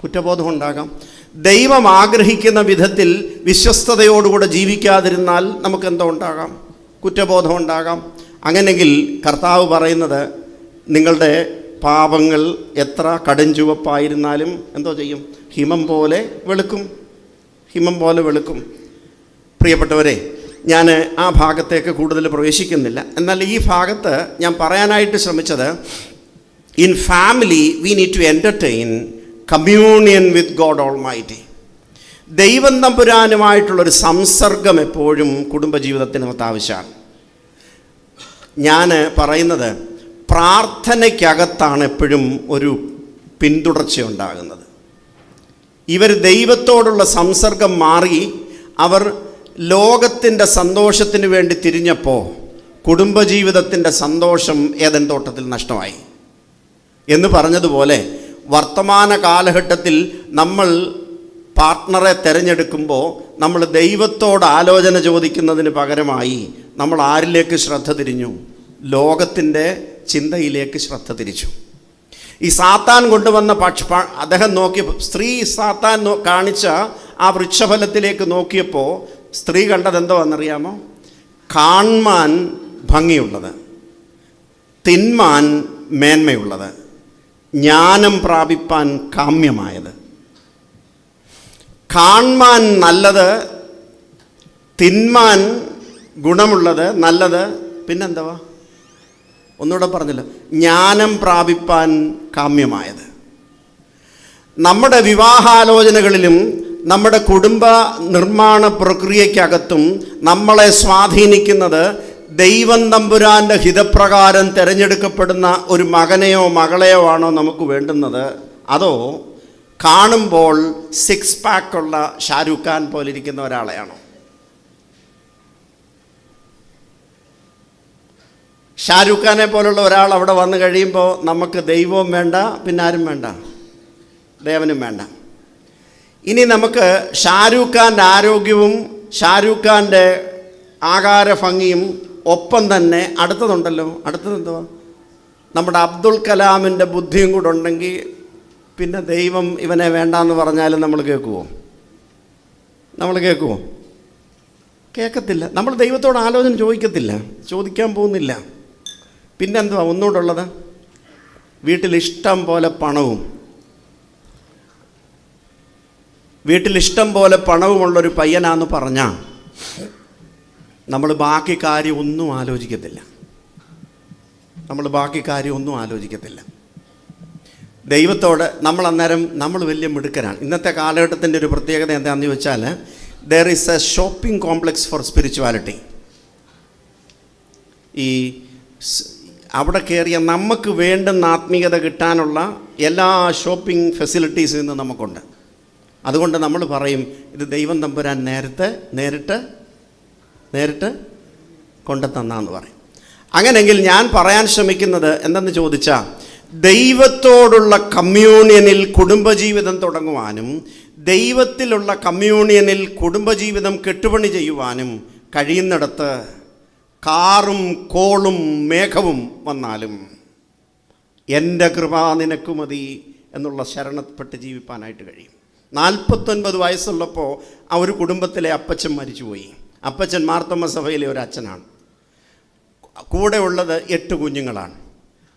കുറ്റബോധം ഉണ്ടാകാം. ദൈവം ആഗ്രഹിക്കുന്ന വിധത്തിൽ വിശ്വസ്തയോടുകൂടെ ജീവിക്കാതിരുന്നാൽ നമുക്ക് എന്തോ ഉണ്ടാകാം? കുറ്റബോധം ഉണ്ടാകാം. അങ്ങനെങ്കിൽ കർത്താവ് പറയുന്നത്, നിങ്ങളുടെ പാപങ്ങൾ എത്ര കടുംചുവപ്പായിരുന്നാലും എന്തോ ചെയ്യും? ഹിമം പോലെ വെളുക്കും. ഹിമം പോലെ വെളുക്കും. പ്രിയപ്പെട്ടവരെ, ഞാൻ ആ ഭാഗത്തേക്ക് കൂടുതൽ പ്രവേശിക്കുന്നില്ല. എന്നാൽ ഈ ഭാഗത്ത് ഞാൻ പറയാനായിട്ട് ശ്രമിച്ചത്, in family we need to entertain communion with God almighty. ദൈവം തമ്പുരാനുമായിട്ടുള്ളൊരു സംസർഗം എപ്പോഴും കുടുംബജീവിതത്തിനകത്ത് ആവശ്യമാണ്. ഞാൻ പറയുന്നത്, പ്രാർത്ഥനയ്ക്കകത്താണ് എപ്പോഴും ഒരു പിന്തുടർച്ച ഉണ്ടാകുന്നത്. ഇവർ ദൈവത്തോടുള്ള സംസർഗം മാറി അവർ ലോകത്തിൻ്റെ സന്തോഷത്തിന് വേണ്ടി തിരിഞ്ഞപ്പോൾ കുടുംബജീവിതത്തിൻ്റെ സന്തോഷം ഏദൻ തോട്ടത്തിൽ നഷ്ടമായി. എന്ന് പറഞ്ഞതുപോലെ വർത്തമാന കാലഘട്ടത്തിൽ നമ്മൾ പാർട്ട്ണറെ തിരഞ്ഞെടുക്കുമ്പോൾ നമ്മൾ ദൈവത്തോട് ആലോചന ചോദിക്കുന്നതിന് പകരമായി നമ്മൾ ആരിലേക്ക് ശ്രദ്ധ തിരിഞ്ഞു? ലോകത്തിൻ്റെ ചിന്തയിലേക്ക് ശ്രദ്ധ തിരിച്ചു. ഈ സാത്താൻ കൊണ്ടുവന്ന അദ്ദേഹം സ്ത്രീ സാത്താൻ കാണിച്ച ആ വൃക്ഷഫലത്തിലേക്ക് നോക്കിയപ്പോൾ സ്ത്രീ കണ്ടതെന്തോ എന്നറിയാമോ? കാണാൻ ഭംഗിയുള്ളത്, തിന്മാൻ മേന്മയുള്ളത്, ജ്ഞാനം പ്രാപിപ്പാൻ കാമ്യമായത്. കാണാൻ നല്ലത്, തിന്മാൻ ഗുണമുള്ളത്, നല്ലത്, പിന്നെന്തുവാ? ഒന്നുകൂടെ പറഞ്ഞല്ലോ, ജ്ഞാനം പ്രാപിപ്പാൻ കാമ്യമായത്. നമ്മുടെ വിവാഹാലോചനകളിലും നമ്മുടെ കുടുംബ നിർമ്മാണ പ്രക്രിയയ്ക്കകത്തും നമ്മളെ സ്വാധീനിക്കുന്നത് ദൈവം തമ്പുരാൻ്റെ ഹിതപ്രകാരം തിരഞ്ഞെടുക്കപ്പെടുന്ന ഒരു മകനെയോ മകളെയോ ആണോ നമുക്ക് വേണ്ടുന്നത്? അതോ കാണുമ്പോൾ 6 പാക്കുള്ള ഷാരൂഖ് ഖാൻ പോലിരിക്കുന്ന ഒരാളെയാണോ? ഷാരൂഖ് ഖാനെ പോലുള്ള ഒരാൾ അവിടെ വന്നു കഴിയുമ്പോൾ നമുക്ക് ദൈവവും വേണ്ട, പിന്നെ ആരും വേണ്ട, ദേവനും വേണ്ട. ഇനി നമുക്ക് ഷാരൂഖ് ഖാൻ്റെ ആരോഗ്യവും ഷാരൂഖ് ഖാൻ്റെ ആകാര ഭംഗിയും ഒപ്പം തന്നെ അടുത്തതെന്തുവാ? നമ്മുടെ അബ്ദുൽ കലാമിൻ്റെ ബുദ്ധിയും കൂടെ ഉണ്ടെങ്കിൽ പിന്നെ ദൈവം ഇവനെ വേണ്ടാന്ന് പറഞ്ഞാലും നമ്മൾ കേൾക്കുമോ? കേൾക്കത്തില്ല. നമ്മൾ ദൈവത്തോട് ആലോചന ചോദിക്കാൻ പോകുന്നില്ല. പിന്നെന്തുവാ ഒന്നുകൂടെ ഉള്ളത്? വീട്ടിലിഷ്ടം പോലെ പണവുമുള്ളൊരു പയ്യനാന്ന് പറഞ്ഞാൽ നമ്മൾ ബാക്കി കാര്യം ഒന്നും ആലോചിക്കത്തില്ല. ദൈവത്തോട് നമ്മൾ വലിയ മിടുക്കരാണ്. ഇന്നത്തെ കാലഘട്ടത്തിൻ്റെ ഒരു പ്രത്യേകത എന്താണെന്ന് ചോദിച്ചാൽ, there is a shopping complex for spirituality. ഈ അവിടെ കയറിയ നമുക്ക് വേണ്ടുന്ന ആത്മീയത കിട്ടാനുള്ള എല്ലാ ഷോപ്പിംഗ് ഫെസിലിറ്റീസും ഇന്ന് നമുക്കുണ്ട്. അതുകൊണ്ട് നമ്മൾ പറയും, ഇത് ദൈവം തമ്പുരാൻ നേരിട്ട് കൊണ്ടുതന്നാന്ന് പറയും. അങ്ങനെയെങ്കിൽ ഞാൻ പറയാൻ ശ്രമിക്കുന്നത് എന്തെന്ന് ചോദിച്ചാൽ, ദൈവത്തോടുള്ള കമ്മ്യൂണിയനിൽ കുടുംബജീവിതം തുടങ്ങുവാനും ദൈവത്തിലുള്ള കമ്മ്യൂണിയനിൽ കുടുംബജീവിതം കെട്ടുപണി ചെയ്യുവാനും കഴിയുന്നിടത്ത് കാറും കോളും മേഘവും വന്നാലും എൻ്റെ കൃപ നിനക്ക് മതി എന്നുള്ള ശരണപ്പെട്ട് ജീവിപ്പാനായിട്ട് കഴിയും. 49 വയസ്സുള്ളപ്പോൾ ആ ഒരു കുടുംബത്തിലെ അപ്പച്ചൻ മരിച്ചുപോയി. അപ്പച്ചൻ മാർത്തോമ്മ സഭയിലെ ഒരു അച്ഛനാണ്. കൂടെ ഉള്ളത് 8 കുഞ്ഞുങ്ങളാണ്.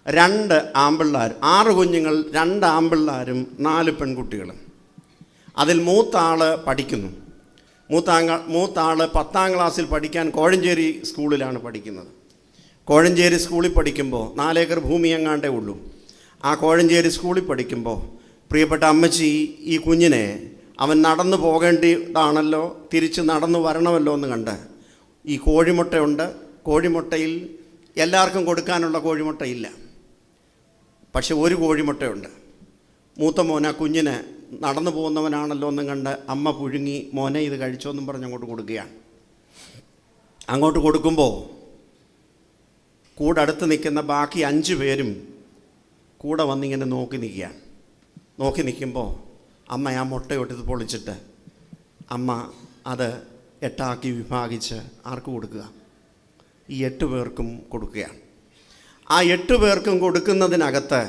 2 ആമ്പിള്ളാർ, 6 കുഞ്ഞുങ്ങൾ, 2 ആമ്പിള്ളാരും 4 പെൺകുട്ടികളും. അതിൽ മൂത്ത ആൾ പഠിക്കുന്നു. മൂത്ത ആൾ 10ാം ക്ലാസ്സിൽ പഠിക്കാൻ കോഴഞ്ചേരി സ്കൂളിലാണ് പഠിക്കുന്നത്. കോഴഞ്ചേരി സ്കൂളിൽ പഠിക്കുമ്പോൾ 4 ഏക്കർ ഭൂമി എങ്ങാണ്ടേ ഉള്ളൂ. ആ കോഴഞ്ചേരി സ്കൂളിൽ പഠിക്കുമ്പോൾ പ്രിയപ്പെട്ട അമ്മച്ചി ഈ കുഞ്ഞിനെ അവൻ നടന്നു പോകേണ്ടതാണല്ലോ, തിരിച്ച് നടന്നു വരണമല്ലോ എന്ന് കണ്ട് ഈ കോഴിമുട്ടയുണ്ട്. കോഴിമുട്ടയിൽ എല്ലാവർക്കും കൊടുക്കാനുള്ള കോഴിമുട്ടയില്ല, പക്ഷെ ഒരു കോഴിമുട്ടയുണ്ട്. മൂത്ത മോൻ ആ കുഞ്ഞിന് നടന്നു പോകുന്നവനാണല്ലോ എന്നും കണ്ട് അമ്മ പുഴുങ്ങി മോനെ ഇത് കഴിച്ചോന്നും പറഞ്ഞ് അങ്ങോട്ട് കൊടുക്കുകയാണ്. അങ്ങോട്ട് കൊടുക്കുമ്പോൾ കൂടെ അടുത്ത് നിൽക്കുന്ന ബാക്കി 5 പേരും കൂടെ വന്നിങ്ങനെ നോക്കി നിൽക്കുകയാണ്. നോക്കി നിൽക്കുമ്പോൾ അമ്മ ആ മുട്ടയൊട്ടിത് പൊളിച്ചിട്ട് അമ്മ അത് 8 ആക്കി വിഭാഗിച്ച് ആർക്ക് കൊടുക്കുക? ഈ 8 പേർക്കും കൊടുക്കുകയാണ്. ആ 8 പേർക്കും കൊടുക്കുന്നതിനകത്ത്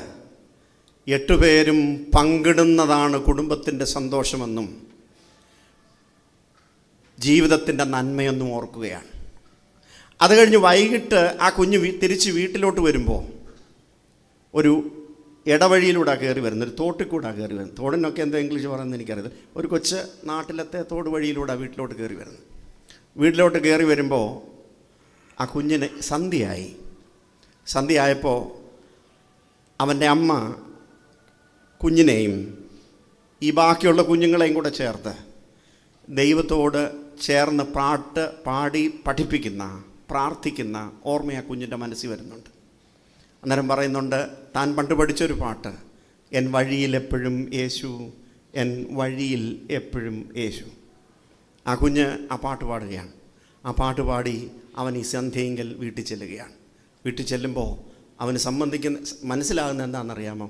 8 പേരും പങ്കിടുന്നതാണ് കുടുംബത്തിൻ്റെ സന്തോഷമെന്നും ജീവിതത്തിൻ്റെ നന്മയെന്നും ഓർക്കുകയാണ്. അത് കഴിഞ്ഞ് വൈകിട്ട് ആ കുഞ്ഞ് തിരിച്ച് വീട്ടിലോട്ട് വരുമ്പോൾ ഒരു ഇടവഴിയിലൂടെ കയറി വരുന്നത്, ഒരു തോട്ടിൽ കൂടെ കയറി വരുന്നത്. തോടിനൊക്കെ എന്താ ഇംഗ്ലീഷ് പറയുന്നത് എനിക്കറിയത്. ഒരു കൊച്ച് നാട്ടിലത്തെ തോട് വഴിയിലൂടെ വീട്ടിലോട്ട് കയറി വരുന്നത്. വീട്ടിലോട്ട് കയറി വരുമ്പോൾ ആ കുഞ്ഞിന് സന്ധ്യയായപ്പോൾ അവൻ്റെ അമ്മ കുഞ്ഞിനെയും ഈ ബാക്കിയുള്ള കുഞ്ഞുങ്ങളെയും കൂടെ ചേർത്ത് ദൈവത്തോട് ചേർന്ന് പാട്ട് പാടി പഠിപ്പിക്കുന്ന, പ്രാർത്ഥിക്കുന്ന ഓർമ്മ ആ കുഞ്ഞിൻ്റെ മനസ്സിൽ വരുന്നുണ്ട്. അന്നേരം പറയുന്നുണ്ട്, താൻ പണ്ട് പഠിച്ചൊരു പാട്ട്, എൻ വഴിയിൽ എപ്പോഴും യേശു, എൻ വഴിയിൽ എപ്പോഴും യേശു. ആ കുഞ്ഞ് ആ പാട്ട് പാടുകയാണ്. ആ പാട്ട് പാടി അവൻ ഈ സന്ധ്യയെങ്കിൽ വീട്ടിൽ ചെല്ലുകയാണ്. വീട്ടിൽ ചെല്ലുമ്പോൾ അവന് മനസ്സിലാകുന്ന എന്താണെന്നറിയാമോ?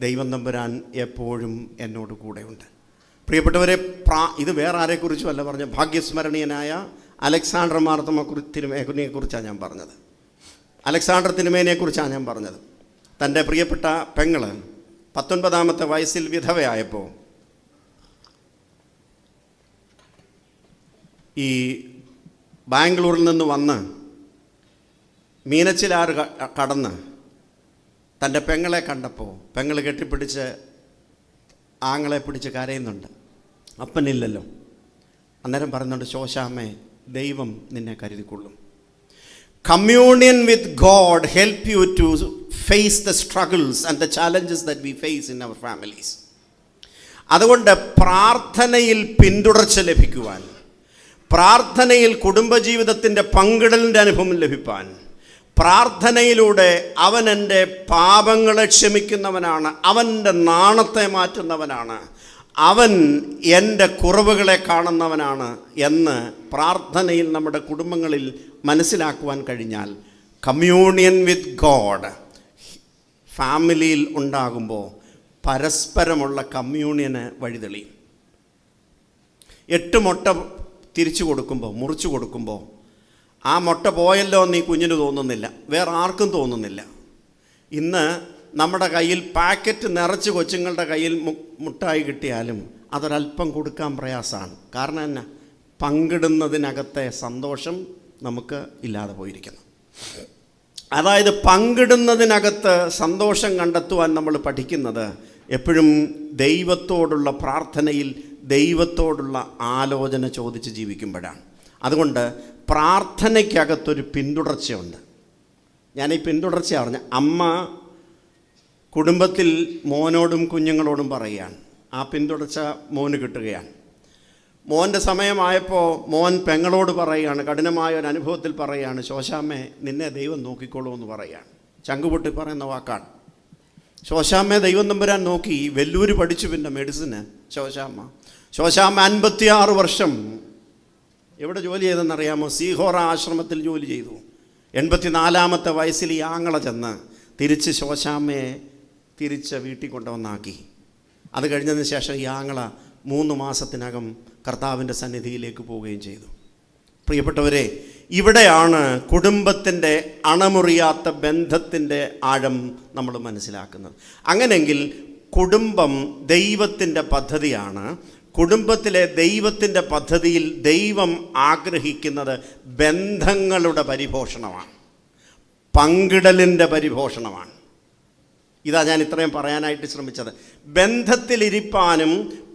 ദൈവം തമ്പുരാൻ എപ്പോഴും എന്നോട് കൂടെയുണ്ട്. പ്രിയപ്പെട്ടവരെ, ഇത് വേറെ ആരെക്കുറിച്ചും അല്ല പറഞ്ഞത്. ഭാഗ്യസ്മരണീയനായ അലക്സാണ്ടർ മാർത്തോമ്മ തിരുമേനിയെക്കുറിച്ചാണ് ഞാൻ പറഞ്ഞത്. അലക്സാണ്ടർ തിരുമേനിയെക്കുറിച്ചാണ് ഞാൻ പറഞ്ഞത്. തൻ്റെ പ്രിയപ്പെട്ട പെങ്ങള് 19ാമത്തെ വയസ്സിൽ വിധവയായപ്പോൾ ഈ ബാംഗ്ലൂരിൽ നിന്ന് വന്ന് മീനച്ചിലാറ് കടന്ന് തൻ്റെ പെങ്ങളെ കണ്ടപ്പോൾ പെങ്ങൾ കെട്ടിപ്പിടിച്ച് ആങ്ങളെ പിടിച്ച് കരയുന്നുണ്ട്. അപ്പനില്ലല്ലോ. അന്നേരം പറയുന്നുണ്ട്, ശോശാമ്മേ, ദൈവം നിന്നെ കരുതിക്കൊള്ളും. Communion with God help you to face the struggles and the challenges that we face in our families. അതുകൊണ്ട് പ്രാർത്ഥനയിൽ പിന്തുടർച്ച ലഭിക്കുവാൻ, പ്രാർത്ഥനയിൽ കുടുംബജീവിതത്തിൻ്റെ പങ്കിടലിൻ്റെ അനുഭവം ലഭിപ്പാൻ, പ്രാർത്ഥനയിലൂടെ അവൻ എൻ്റെ പാപങ്ങളെ ക്ഷമിക്കുന്നവനാണ്, അവൻ്റെ നാണത്തെ മാറ്റുന്നവനാണ്, അവൻ എൻ്റെ കുറവുകളെ കാണുന്നവനാണ് എന്ന് പ്രാർത്ഥനയിൽ നമ്മുടെ കുടുംബങ്ങളിൽ മനസ്സിലാക്കുവാൻ കഴിഞ്ഞാൽ കമ്മ്യൂണിയൻ വിത്ത് ഗോഡ് ഫാമിലിയിൽ ഉണ്ടാകുമ്പോൾ പരസ്പരമുള്ള കമ്മ്യൂണിയന് വഴിതെളിയും. 8 മുട്ട തിരിച്ചു കൊടുക്കുമ്പോൾ, മുറിച്ചു കൊടുക്കുമ്പോൾ ആ മുട്ട പോയല്ലോ എന്ന് ഈ കുഞ്ഞിന് തോന്നുന്നില്ല, വേറെ ആർക്കും തോന്നുന്നില്ല. ഇന്ന് നമ്മുടെ കയ്യിൽ പാക്കറ്റ് നിറച്ച് കൊച്ചുങ്ങളുടെ കയ്യിൽ മുട്ടായി കിട്ടിയാലും അതൊരല്പം കൊടുക്കാൻ പ്രയാസമാണ്. കാരണം എന്നാ? പങ്കിടുന്നതിനകത്തെ സന്തോഷം നമുക്ക് ഇല്ലാതെ പോയിരിക്കുന്നു. അതായത് പങ്കിടുന്നതിനകത്ത് സന്തോഷം കണ്ടെത്തുവാൻ നമ്മൾ പഠിക്കുന്നത് എപ്പോഴും ദൈവത്തോടുള്ള പ്രാർത്ഥനയിൽ ദൈവത്തോടുള്ള ആലോചന ചോദിച്ച് ജീവിക്കുമ്പോഴാണ്. അതുകൊണ്ട് പ്രാർത്ഥനയ്ക്കകത്തൊരു പിന്തുടർച്ചയുണ്ട്. ഞാൻ ഈ പിന്തുടർച്ച പറഞ്ഞ അമ്മ കുടുംബത്തിൽ മോനോടും കുഞ്ഞുങ്ങളോടും പറയുകയാണ്. ആ പിന്തുടർച്ച മോന് കിട്ടുകയാണ്. മോൻ്റെ സമയമായപ്പോൾ മോൻ പെങ്ങളോട് പറയുകയാണ്, കഠിനമായ ഒരു അനുഭവത്തിൽ പറയുകയാണ്, ശോശാമ്മേ, നിന്നെ ദൈവം നോക്കിക്കോളൂ എന്ന് പറയുകയാണ്. ചങ്കുപൊട്ടി പറയുന്ന വാക്കാണ്. ശോശാമ്മയെ ദൈവം തമ്പുരാൻ നോക്കി. വെല്ലൂർ പഠിച്ചു പിന്നെ മെഡിസിന് ശോശാമ്മ 56 വർഷം എവിടെ ജോലി ചെയ്തെന്നറിയാമോ? സീഹോറ ആശ്രമത്തിൽ ജോലി ചെയ്തു. 84ാമത്തെ വയസ്സിൽ ഈ ആങ്ങള ചെന്ന് തിരിച്ച് ശോശാമ്മയെ തിരിച്ച് വീട്ടിൽ കൊണ്ടുവന്നാക്കി. അത് കഴിഞ്ഞതിന് ശേഷം ഈ ആങ്ങള 3 മാസത്തിനകം കർത്താവിൻ്റെ സന്നിധിയിലേക്ക് പോവുകയും ചെയ്തു. പ്രിയപ്പെട്ടവരെ, ഇവിടെയാണ് കുടുംബത്തിൻ്റെ അണമുറിയാത്ത ബന്ധത്തിൻ്റെ ആഴം നമ്മൾ മനസ്സിലാക്കുന്നത്. അങ്ങനെയെങ്കിൽ കുടുംബം ദൈവത്തിൻ്റെ പദ്ധതിയാണ്. കുടുംബത്തിലെ ദൈവത്തിൻ്റെ പദ്ധതിയിൽ ദൈവം ആഗ്രഹിക്കുന്നത് ബന്ധങ്ങളുടെ പരിപോഷണമാണ്, പങ്കിടലിൻ്റെ പരിപോഷണമാണ്. ഇതാ ഞാൻ ഇത്രയും പറയാനായിട്ട് ശ്രമിച്ചത്. ബന്ധത്തിലിരിപ്പാനും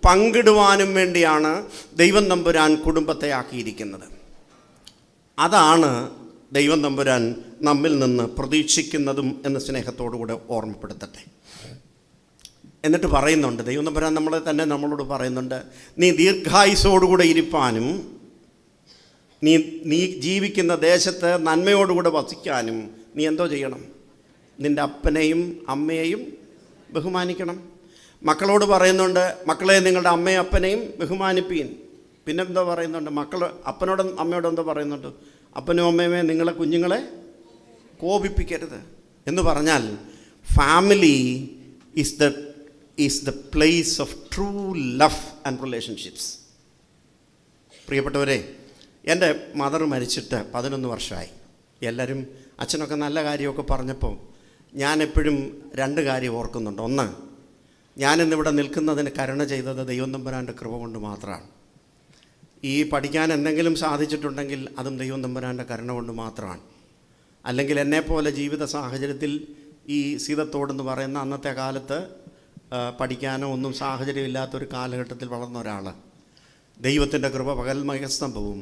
പങ്കിടുവാനും വേണ്ടിയാണ് ദൈവം തമ്പുരാൻ കുടുംബത്തെ ആക്കിയിരിക്കുന്നത്. അതാണ് ദൈവം തമ്പുരാൻ നമ്മിൽ നിന്ന് പ്രതീക്ഷിക്കുന്നതും എന്ന് സ്നേഹത്തോടുകൂടെ ഓർമ്മപ്പെടുത്തട്ടെ. എന്നിട്ട് പറയുന്നുണ്ട്, ദൈവം തമ്പുരാൻ നമ്മളോട് പറയുന്നുണ്ട്, നീ ദീർഘായുസോടുകൂടെ ഇരിപ്പാനും നീ ജീവിക്കുന്ന ദേശത്ത് നന്മയോടുകൂടെ വസിക്കാനും നീ എന്തോ ചെയ്യണം? നിൻ്റെ അപ്പനെയും അമ്മയെയും ബഹുമാനിക്കണം. മക്കളോട് പറയുന്നുണ്ട്, മക്കളെ നിങ്ങളുടെ അമ്മയും അപ്പനെയും ബഹുമാനിപ്പീൻ. പിന്നെന്തോ പറയുന്നുണ്ട്, അപ്പനോടും അമ്മയോടും എന്തോ പറയുന്നുണ്ട്, അപ്പനും അമ്മയുമേ നിങ്ങളെ കുഞ്ഞുങ്ങളെ കോപിപ്പിക്കരുത് എന്ന് പറഞ്ഞാൽ family is the place of true love and relationships. പ്രിയപ്പെട്ടവരെ, എൻ്റെ മദർ മരിച്ചിട്ട് 11 വർഷമായി. എല്ലാവരും അച്ഛനൊക്കെ നല്ല കാര്യമൊക്കെ പറഞ്ഞപ്പോൾ ഞാൻ എപ്പോഴും 2 കാര്യം ഓർക്കുന്നുണ്ട്. ഒന്ന്, ഞാനിന്നിവിടെ നിൽക്കുന്നതിന് കരുണ ചെയ്തത് ദൈവം തമ്പുരാൻ്റെ കൃപ കൊണ്ട് മാത്രമാണ്. ഈ പഠിക്കാൻ എന്തെങ്കിലും സാധിച്ചിട്ടുണ്ടെങ്കിൽ അതും ദൈവം തമ്പുരാൻ്റെ കരുണ കൊണ്ട് മാത്രമാണ്. അല്ലെങ്കിൽ എന്നെപ്പോലെ ജീവിത സാഹചര്യത്തിൽ ഈ സീതത്തോടെന്ന് പറയുന്ന അന്നത്തെ കാലത്ത് പഠിക്കാനോ ഒന്നും സാഹചര്യമില്ലാത്തൊരു കാലഘട്ടത്തിൽ വളർന്ന ഒരാൾ, ദൈവത്തിൻ്റെ കൃപ പകൽ മയസ്തംഭവും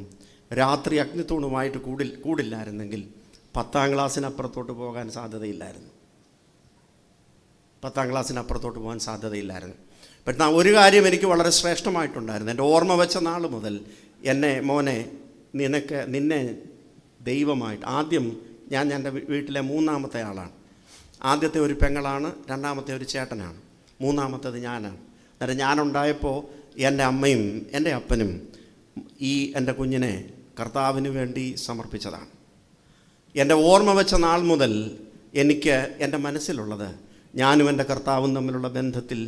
രാത്രി അഗ്നിത്തൂണുമായിട്ട് കൂടില്ലായിരുന്നെങ്കിൽ 10ാം ക്ലാസ്സിനപ്പുറത്തോട്ട് പോകാൻ സാധ്യതയില്ലായിരുന്നു. 10ാം ക്ലാസ്സിനപ്പുറത്തോട്ട് പോകാൻ സാധ്യതയില്ലായിരുന്നു. പക്ഷേ ഒരു കാര്യം എനിക്ക് വളരെ ശ്രേഷ്ഠമായിട്ടുണ്ടായിരുന്നു. എൻ്റെ ഓർമ്മ വെച്ച നാൾ മുതൽ മോനെ നിന്നെ ദൈവമായിട്ട്, ആദ്യം ഞാൻ എൻ്റെ വീട്ടിലെ 3ാമത്തെ ആളാണ്. ആദ്യത്തെ ഒരു പെങ്ങളാണ്, 2ാമത്തെ ഒരു ചേട്ടനാണ്, 3ാമത്തേത് ഞാനാണ്. അന്നേരം ഞാനുണ്ടായപ്പോൾ എൻ്റെ അമ്മയും എൻ്റെ അപ്പനും എൻ്റെ കുഞ്ഞിനെ കർത്താവിന് വേണ്ടി സമർപ്പിച്ചതാണ്. എൻ്റെ ഓർമ്മ വെച്ച നാൾ മുതൽ എനിക്ക് എൻ്റെ മനസ്സിലുള്ളത്, ഞാനും എൻ്റെ കർത്താവും തമ്മിലുള്ള ബന്ധത്തിൽ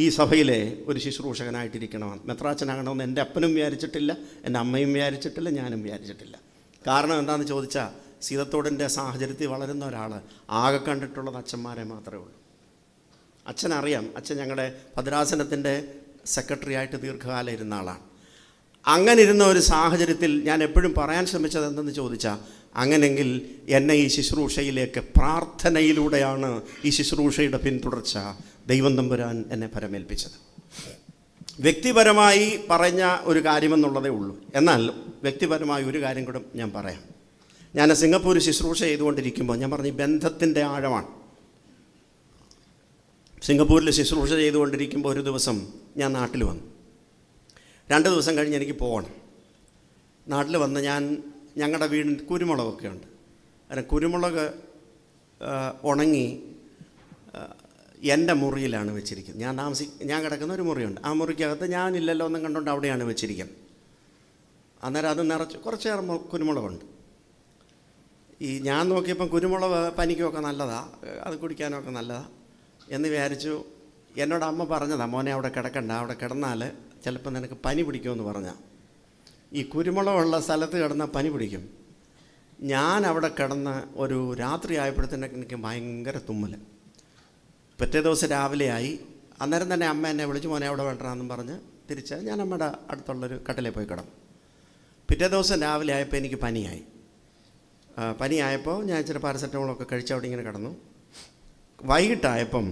ഈ സഭയിലെ ഒരു ശുശ്രൂഷകനായിട്ടിരിക്കണമെന്ന്. മെത്രാച്ചനാകണമെന്ന് എൻ്റെ അപ്പനും വിചാരിച്ചിട്ടില്ല, എൻ്റെ അമ്മയും വിചാരിച്ചിട്ടില്ല, ഞാനും വിചാരിച്ചിട്ടില്ല. കാരണം എന്താണെന്ന് ചോദിച്ചാൽ, സീതത്തോടിൻ്റെ സാഹചര്യത്തിൽ വളരുന്ന ഒരാൾ ആകെ കണ്ടിട്ടുള്ളത് അച്ഛന്മാരെ മാത്രമേ ഉള്ളൂ. അച്ഛനറിയാം, അച്ഛൻ ഞങ്ങളുടെ ഭദ്രാസനത്തിൻ്റെ സെക്രട്ടറി ആയിട്ട് ദീർഘകാലം ഇരുന്ന ആളാണ്. അങ്ങനെ ഇരുന്ന ഒരു സാഹചര്യത്തിൽ ഞാൻ എപ്പോഴും പറയാൻ ശ്രമിച്ചത് എന്തെന്ന് ചോദിച്ചാൽ, അങ്ങനെങ്കിൽ എന്നെ ഈ ശുശ്രൂഷയിലേക്ക് പ്രാർത്ഥനയിലൂടെയാണ് ഈ ശുശ്രൂഷയുടെ പിന്തുടർച്ച ദൈവം തമ്പുരാൻ എന്നെ പരമേൽപ്പിച്ചത്. വ്യക്തിപരമായി പറഞ്ഞ ഒരു കാര്യമെന്നുള്ളതേ ഉള്ളൂ. എന്നാൽ വ്യക്തിപരമായ ഒരു കാര്യം കൂടെ ഞാൻ പറയാം. ഞാൻ സിംഗപ്പൂർ ശുശ്രൂഷ ചെയ്തുകൊണ്ടിരിക്കുമ്പോൾ ഞാൻ പറഞ്ഞു, ബന്ധത്തിൻ്റെ ആഴമാണ്. സിംഗപ്പൂരിൽ ശുശ്രൂഷ ചെയ്തുകൊണ്ടിരിക്കുമ്പോൾ ഒരു ദിവസം ഞാൻ നാട്ടിൽ വന്നു. 2 ദിവസം കഴിഞ്ഞ് എനിക്ക് പോകണം. നാട്ടിൽ വന്ന് ഞങ്ങളുടെ വീടിന് കുരുമുളകൊക്കെ ഉണ്ട്. കാരണം കുരുമുളക് ഉണങ്ങി എൻ്റെ മുറിയിലാണ് വെച്ചിരിക്കുന്നത്. ഞാൻ കിടക്കുന്ന ഒരു മുറിയുണ്ട്. ആ മുറിക്കകത്ത് ഞാനില്ലല്ലോ എന്നും കണ്ടുകൊണ്ട് അവിടെയാണ് വെച്ചിരിക്കുന്നത്. അന്നേരം അത് നിറച്ച് കുറച്ചേറെ കുരുമുളകുണ്ട്. ഞാൻ നോക്കിയപ്പം കുരുമുളക് പനിക്കുമൊക്കെ നല്ലതാണ്, അത് കുടിക്കാനൊക്കെ നല്ലതാണ് എന്ന് വിചാരിച്ചു. എന്നോട് അമ്മ പറഞ്ഞതാണ്, മോനെ അവിടെ കിടക്കണ്ട, അവിടെ കിടന്നാൽ ചിലപ്പോൾ നിനക്ക് പനി പിടിക്കുമെന്ന് പറഞ്ഞാൽ. ഈ കുരുമുളകുള്ള സ്ഥലത്ത് കിടന്നാൽ പനി പിടിക്കും. ഞാൻ അവിടെ കിടന്ന് ഒരു രാത്രി ആയപ്പോഴത്തേക്ക് എനിക്ക് ഭയങ്കര തുമ്മൽ. പിറ്റേ ദിവസം രാവിലെയായി. അന്നേരം തന്നെ അമ്മ എന്നെ വിളിച്ച്, മോനെ അവിടെ വേണ്ടെന്നും പറഞ്ഞ് തിരിച്ച് ഞാൻ അമ്മയുടെ അടുത്തുള്ളൊരു കട്ടിലേ പോയി കിടന്നു. പിറ്റേ ദിവസം രാവിലെ ആയപ്പോൾ എനിക്ക് പനിയായി. പനിയായപ്പോൾ ഞാൻ ഇച്ചിരി പാരസെറ്റമോളൊക്കെ കഴിച്ച് അവിടെ ഇങ്ങനെ കിടന്നു. വൈകിട്ടായപ്പം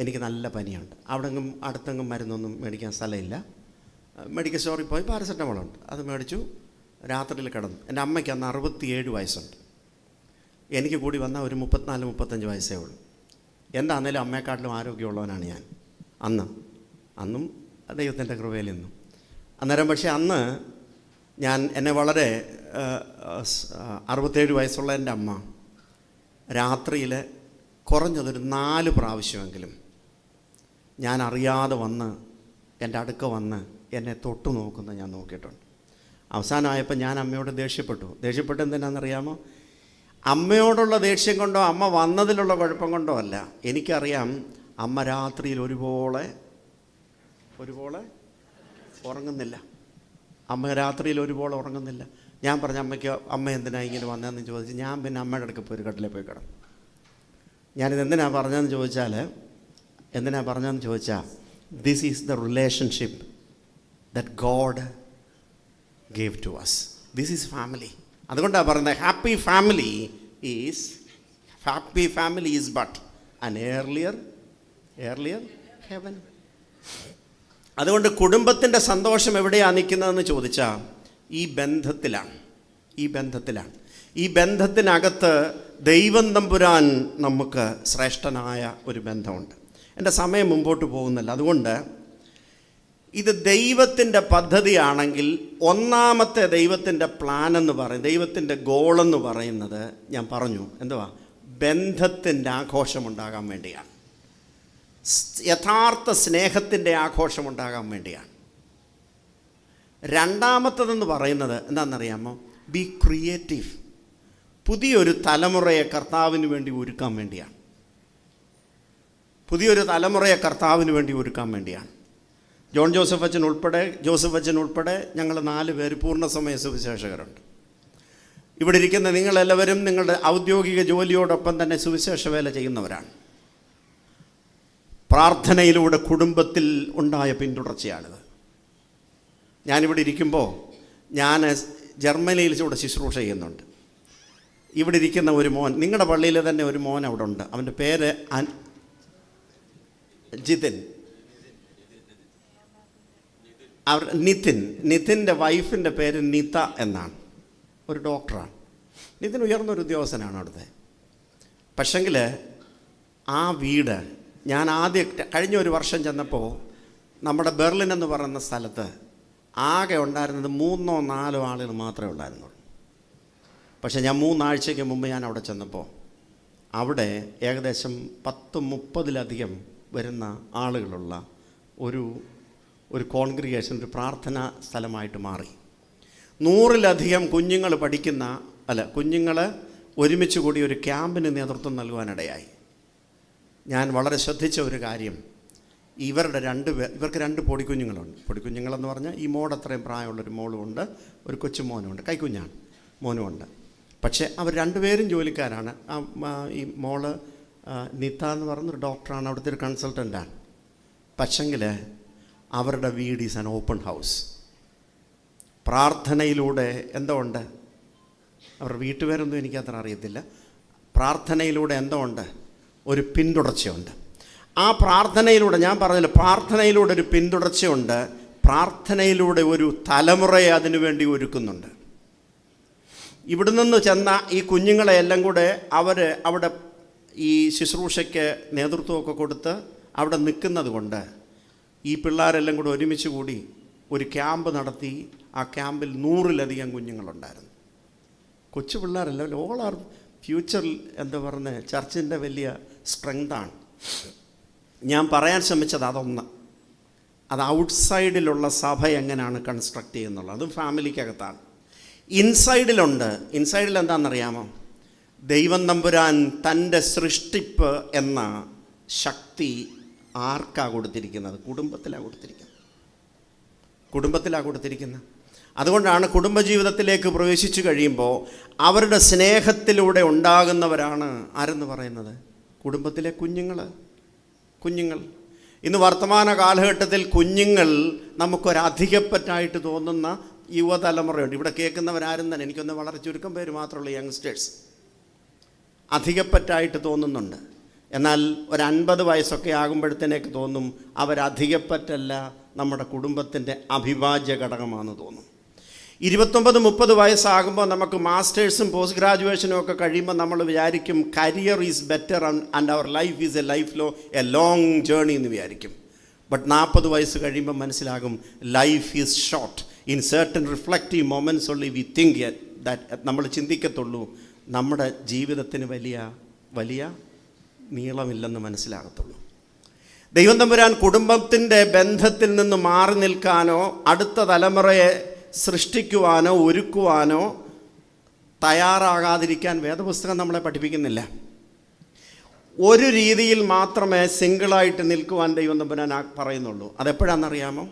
എനിക്ക് നല്ല പനിയുണ്ട്. അവിടെങ്ങും അടുത്തെങ്ങും മരുന്നൊന്നും മേടിക്കാൻ സ്ഥലമില്ല. മെഡിക്കൽ സ്റ്റോറിൽ പോയി പാരസെറ്റമോളുണ്ട്, അത് മേടിച്ചു. രാത്രിയിൽ കിടന്നു. എൻ്റെ അമ്മയ്ക്ക് അന്ന് 67 വയസ്സുണ്ട്. എനിക്ക് കൂടി വന്നാൽ ഒരു 34-35 വയസ്സേ ഉള്ളൂ. എന്താണെങ്കിലും അമ്മയെക്കാട്ടിലും ആരോഗ്യമുള്ളവനാണ് ഞാൻ. അന്നും ദൈവത്തിൻ്റെ കൃപയിൽ നിന്നും. അന്നേരം പക്ഷേ അന്ന് എന്നെ വളരെ 67 വയസ്സുള്ള എൻ്റെ അമ്മ രാത്രിയിൽ കുറഞ്ഞതൊരു 4 പ്രാവശ്യമെങ്കിലും ഞാൻ അറിയാതെ വന്ന് എൻ്റെ അടുക്ക വന്ന് എന്നെ തൊട്ടു നോക്കുന്നത് ഞാൻ നോക്കിയിട്ടുണ്ട്. അവസാനമായപ്പോൾ ഞാൻ അമ്മയോട് ദേഷ്യപ്പെട്ടു എന്തിനാണെന്നറിയാമോ? അമ്മയോടുള്ള ദേഷ്യം കൊണ്ടോ അമ്മ വന്നതിലുള്ള കുഴപ്പം കൊണ്ടോ അല്ല. എനിക്കറിയാം അമ്മ രാത്രിയിൽ ഒരുപോലെ ഉറങ്ങുന്നില്ല. അമ്മ രാത്രിയിൽ ഒരുപോലെ ഉറങ്ങുന്നില്ല. ഞാൻ പറഞ്ഞ അമ്മയ്ക്ക് അമ്മ എന്തിനാ ഇങ്ങനെ വന്നതെന്ന് ചോദിച്ച് ഞാൻ പിന്നെ അമ്മയുടെ അടുക്ക് പോയി ഒരു കട്ടിലെ പോയി കിടന്നു. ഞാനിത് എന്തിനാ പറഞ്ഞതെന്ന് ചോദിച്ചാൽ this is the relationship that God gave to us. This is family. അതുകൊണ്ടാണ് പറയുന്നത് happy family is but an earlier heaven. അതുകൊണ്ട് കുടുംബത്തിൻ്റെ സന്തോഷം എവിടെയാണ് നിൽക്കുന്നതെന്ന് ചോദിച്ചാൽ ഈ ബന്ധത്തിലാണ്. ഈ ബന്ധത്തിനകത്ത് ദൈവം തമ്പുരാൻ നമുക്ക് ശ്രേഷ്ഠനായ ഒരു ബന്ധമുണ്ട്. എൻ്റെ സമയം മുമ്പോട്ട് പോകുന്നില്ല. അതുകൊണ്ട് ഇത് ദൈവത്തിൻ്റെ പദ്ധതിയാണെങ്കിൽ ഒന്നാമത്തെ ദൈവത്തിൻ്റെ പ്ലാൻ എന്ന് പറയും, ദൈവത്തിൻ്റെ ഗോളെന്ന് പറയുന്നത് ഞാൻ പറഞ്ഞു എന്തുവാ, ബന്ധത്തിൻ്റെ ആഘോഷമുണ്ടാകാൻ വേണ്ടിയാണ്. യഥാർത്ഥ സ്നേഹത്തിൻ്റെ ആഘോഷമുണ്ടാകാൻ വേണ്ടിയാണ്. രണ്ടാമത്തതെന്ന് പറയുന്നത് എന്താണെന്നറിയാമോ, ബി ക്രിയേറ്റീവ്. പുതിയൊരു തലമുറയെ കർത്താവിന് വേണ്ടി ഒരുക്കാൻ വേണ്ടിയാണ്. ജോസഫ് അച്ഛൻ ഉൾപ്പെടെ ഞങ്ങൾ 4 പേര് പൂർണ്ണസമയ സുവിശേഷകരുണ്ട്. ഇവിടെ ഇരിക്കുന്ന നിങ്ങളെല്ലാവരും നിങ്ങളുടെ ഔദ്യോഗിക ജോലിയോടൊപ്പം തന്നെ സുവിശേഷ വേല ചെയ്യുന്നവരാണ്. പ്രാർത്ഥനയിലൂടെ കുടുംബത്തിൽ ഉണ്ടായ പിന്തുടർച്ചയാണിത്. ഞാനിവിടെ ഇരിക്കുമ്പോൾ ഞാൻ ജർമ്മനിയിൽ ഇവിടെ ശുശ്രൂഷ ചെയ്യുന്നുണ്ട്. ഇവിടെ ഇരിക്കുന്ന ഒരു മോൻ, നിങ്ങളുടെ പള്ളിയിലെ തന്നെ ഒരു മോൻ അവിടെ ഉണ്ട്. അവൻ്റെ പേര് നിതിൻ്റെ വൈഫിൻ്റെ പേര് നിത എന്നാണ്. ഒരു ഡോക്ടറാണ്. നിതിൻ ഉയർന്നൊരു ഉദ്യോഗസ്ഥനാണ് അവിടുത്തെ. പക്ഷെങ്കിൽ ആ വീട് ഞാൻ കഴിഞ്ഞ ഒരു വർഷം ചെന്നപ്പോൾ നമ്മുടെ ബെർലിൻ എന്ന് പറയുന്ന സ്ഥലത്ത് ആകെ ഉണ്ടായിരുന്നത് 3-4 ആളുകൾ മാത്രമേ ഉണ്ടായിരുന്നുള്ളൂ. പക്ഷേ ഞാൻ 3 ആഴ്ചയ്ക്ക് മുമ്പ് ഞാൻ അവിടെ ചെന്നപ്പോൾ അവിടെ ഏകദേശം 10-30 വരുന്ന ആളുകളുള്ള ഒരു കോൺഗ്രിഗേഷൻ, ഒരു പ്രാർത്ഥനാ സ്ഥലമായിട്ട് മാറി. 100 കുഞ്ഞുങ്ങൾ ഒരുമിച്ച് കൂടി ഒരു ക്യാമ്പിന് നേതൃത്വം നൽകുവാനിടയായി. ഞാൻ വളരെ ശ്രദ്ധിച്ച ഒരു കാര്യം, ഇവർക്ക് 2 പൊടിക്കുഞ്ഞുങ്ങളുണ്ട്. പൊടിക്കുഞ്ഞുങ്ങളെന്ന് പറഞ്ഞാൽ ഈ മോടത്രയും പ്രായമുള്ളൊരു മോളുമുണ്ട്, ഒരു കൊച്ചുമോനുമുണ്ട്, കൈക്കുഞ്ഞാണ്, മോനുമുണ്ട്. പക്ഷേ അവർ 2 പേരും ജോലിക്കാരാണ്. ഈ മോള് നിത എന്ന് പറയുന്നൊരു ഡോക്ടറാണ്, അവിടുത്തെ ഒരു കൺസൾട്ടൻ്റാണ്. പക്ഷെങ്കിൽ അവരുടെ വീട് ഈസ് ആൻ ഓപ്പൺ ഹൗസ്. പ്രാർത്ഥനയിലൂടെ എന്തോ ഉണ്ട്, അവരുടെ വീട്ടുപേരൊന്നും എനിക്കത്ര അറിയത്തില്ല. പ്രാർത്ഥനയിലൂടെ എന്തോ ഉണ്ട്, ഒരു പിന്തുടർച്ചയുണ്ട്. ആ പ്രാർത്ഥനയിലൂടെ, ഞാൻ പറഞ്ഞില്ല, പ്രാർത്ഥനയിലൂടെ ഒരു പിന്തുടർച്ചയുണ്ട്. പ്രാർത്ഥനയിലൂടെ ഒരു തലമുറയെ അതിനുവേണ്ടി ഒരുക്കുന്നുണ്ട്. ഇവിടെ നിന്ന് ചെന്ന ഈ കുഞ്ഞുങ്ങളെ എല്ലാം കൂടെ അവിടെ ഈ ശുശ്രൂഷയ്ക്ക് നേതൃത്വമൊക്കെ കൊടുത്ത് അവിടെ നിൽക്കുന്നത് കൊണ്ട് ഈ പിള്ളേരെല്ലാം കൂടെ ഒരുമിച്ച് കൂടി ഒരു ക്യാമ്പ് നടത്തി. ആ ക്യാമ്പിൽ 100-ലധികം കുഞ്ഞുങ്ങളുണ്ടായിരുന്നു. കൊച്ചു പിള്ളേരല്ല, ഓൾ ആർ ഫ്യൂച്ചറിൽ എന്താ പറയുന്നത്, ചർച്ചിൻ്റെ വലിയ സ്ട്രെങ്താണ്. ഞാൻ പറയാൻ ശ്രമിച്ചത് അത് ഔട്ട്സൈഡിലുള്ള സഭ എങ്ങനെയാണ് കൺസ്ട്രക്റ്റ് ചെയ്യുന്നുള്ളത്, അതും ഫാമിലിക്കകത്താണ്. ഇൻസൈഡിൽ എന്താണെന്നറിയാമോ, ദൈവം തമ്പുരാൻ തൻ്റെ സൃഷ്ടിപ്പ് എന്ന ശക്തി ആർക്കാണ് കൊടുത്തിരിക്കുന്നത്? കുടുംബത്തിലാണ് കൊടുത്തിരിക്കുന്നത്. അതുകൊണ്ടാണ് കുടുംബജീവിതത്തിലേക്ക് പ്രവേശിച്ചു കഴിയുമ്പോൾ അവരുടെ സ്നേഹത്തിലൂടെ ഉണ്ടാകുന്നവരാണ് ആരെന്ന് പറയുന്നത്, കുടുംബത്തിലെ കുഞ്ഞുങ്ങൾ. ഇന്ന് വർത്തമാന കാലഘട്ടത്തിൽ കുഞ്ഞുങ്ങൾ നമുക്കൊരധികപ്പറ്റായിട്ട് തോന്നുന്ന യുവതലമുറയുണ്ട്. ഇവിടെ കേൾക്കുന്നവരാരും തന്നെ, എനിക്കൊന്ന് വളരെ ചുരുക്കം പേര് മാത്രമുള്ള യങ്സ്റ്റേഴ്സ് അധികപ്പറ്റായിട്ട് തോന്നുന്നുണ്ട്. എന്നാൽ ഒരു 50 വയസ്സൊക്കെ ആകുമ്പോഴത്തേക്ക് തോന്നും അവരധികപ്പറ്റല്ല, നമ്മുടെ കുടുംബത്തിൻ്റെ അവിഭാജ്യ ഘടകമാണെന്ന് തോന്നും. 29-30 വയസ്സാകുമ്പോൾ നമുക്ക് മാസ്റ്റേഴ്സും പോസ്റ്റ് ഗ്രാജുവേഷനും ഒക്കെ കഴിയുമ്പോൾ നമ്മൾ വിചാരിക്കും career is better and our life is a long journey എന്ന് വിചാരിക്കും. ബട്ട് 40 വയസ്സ് കഴിയുമ്പോൾ മനസ്സിലാകും life is short. In certain reflective moments only we think that നമ്മൾ ചിന്തിക്കത്തുള്ളൂ നമ്മുടെ ജീവിതത്തിന് വലിയ നീളമില്ലെന്ന് മനസ്സിലാകത്തുള്ളൂ. ദൈവം തമ്പുരാൻ കുടുംബത്തിൻ്റെ ബന്ധത്തിൽ നിന്ന് മാറി നിൽക്കാനോ അടുത്ത തലമുറയെ സൃഷ്ടിക്കുവാനോ ഒരുക്കുവാനോ തയ്യാറാകാതിരിക്കാൻ വേദപുസ്തകം നമ്മളെ പഠിപ്പിക്കുന്നില്ല. ഒരു രീതിയിൽ മാത്രമേ സിംഗിളായിട്ട് നിൽക്കുവാൻ ദൈവം തമ്പുരാൻ പറയുന്നുള്ളൂ. അതെപ്പോഴാണെന്നറിയാമോ?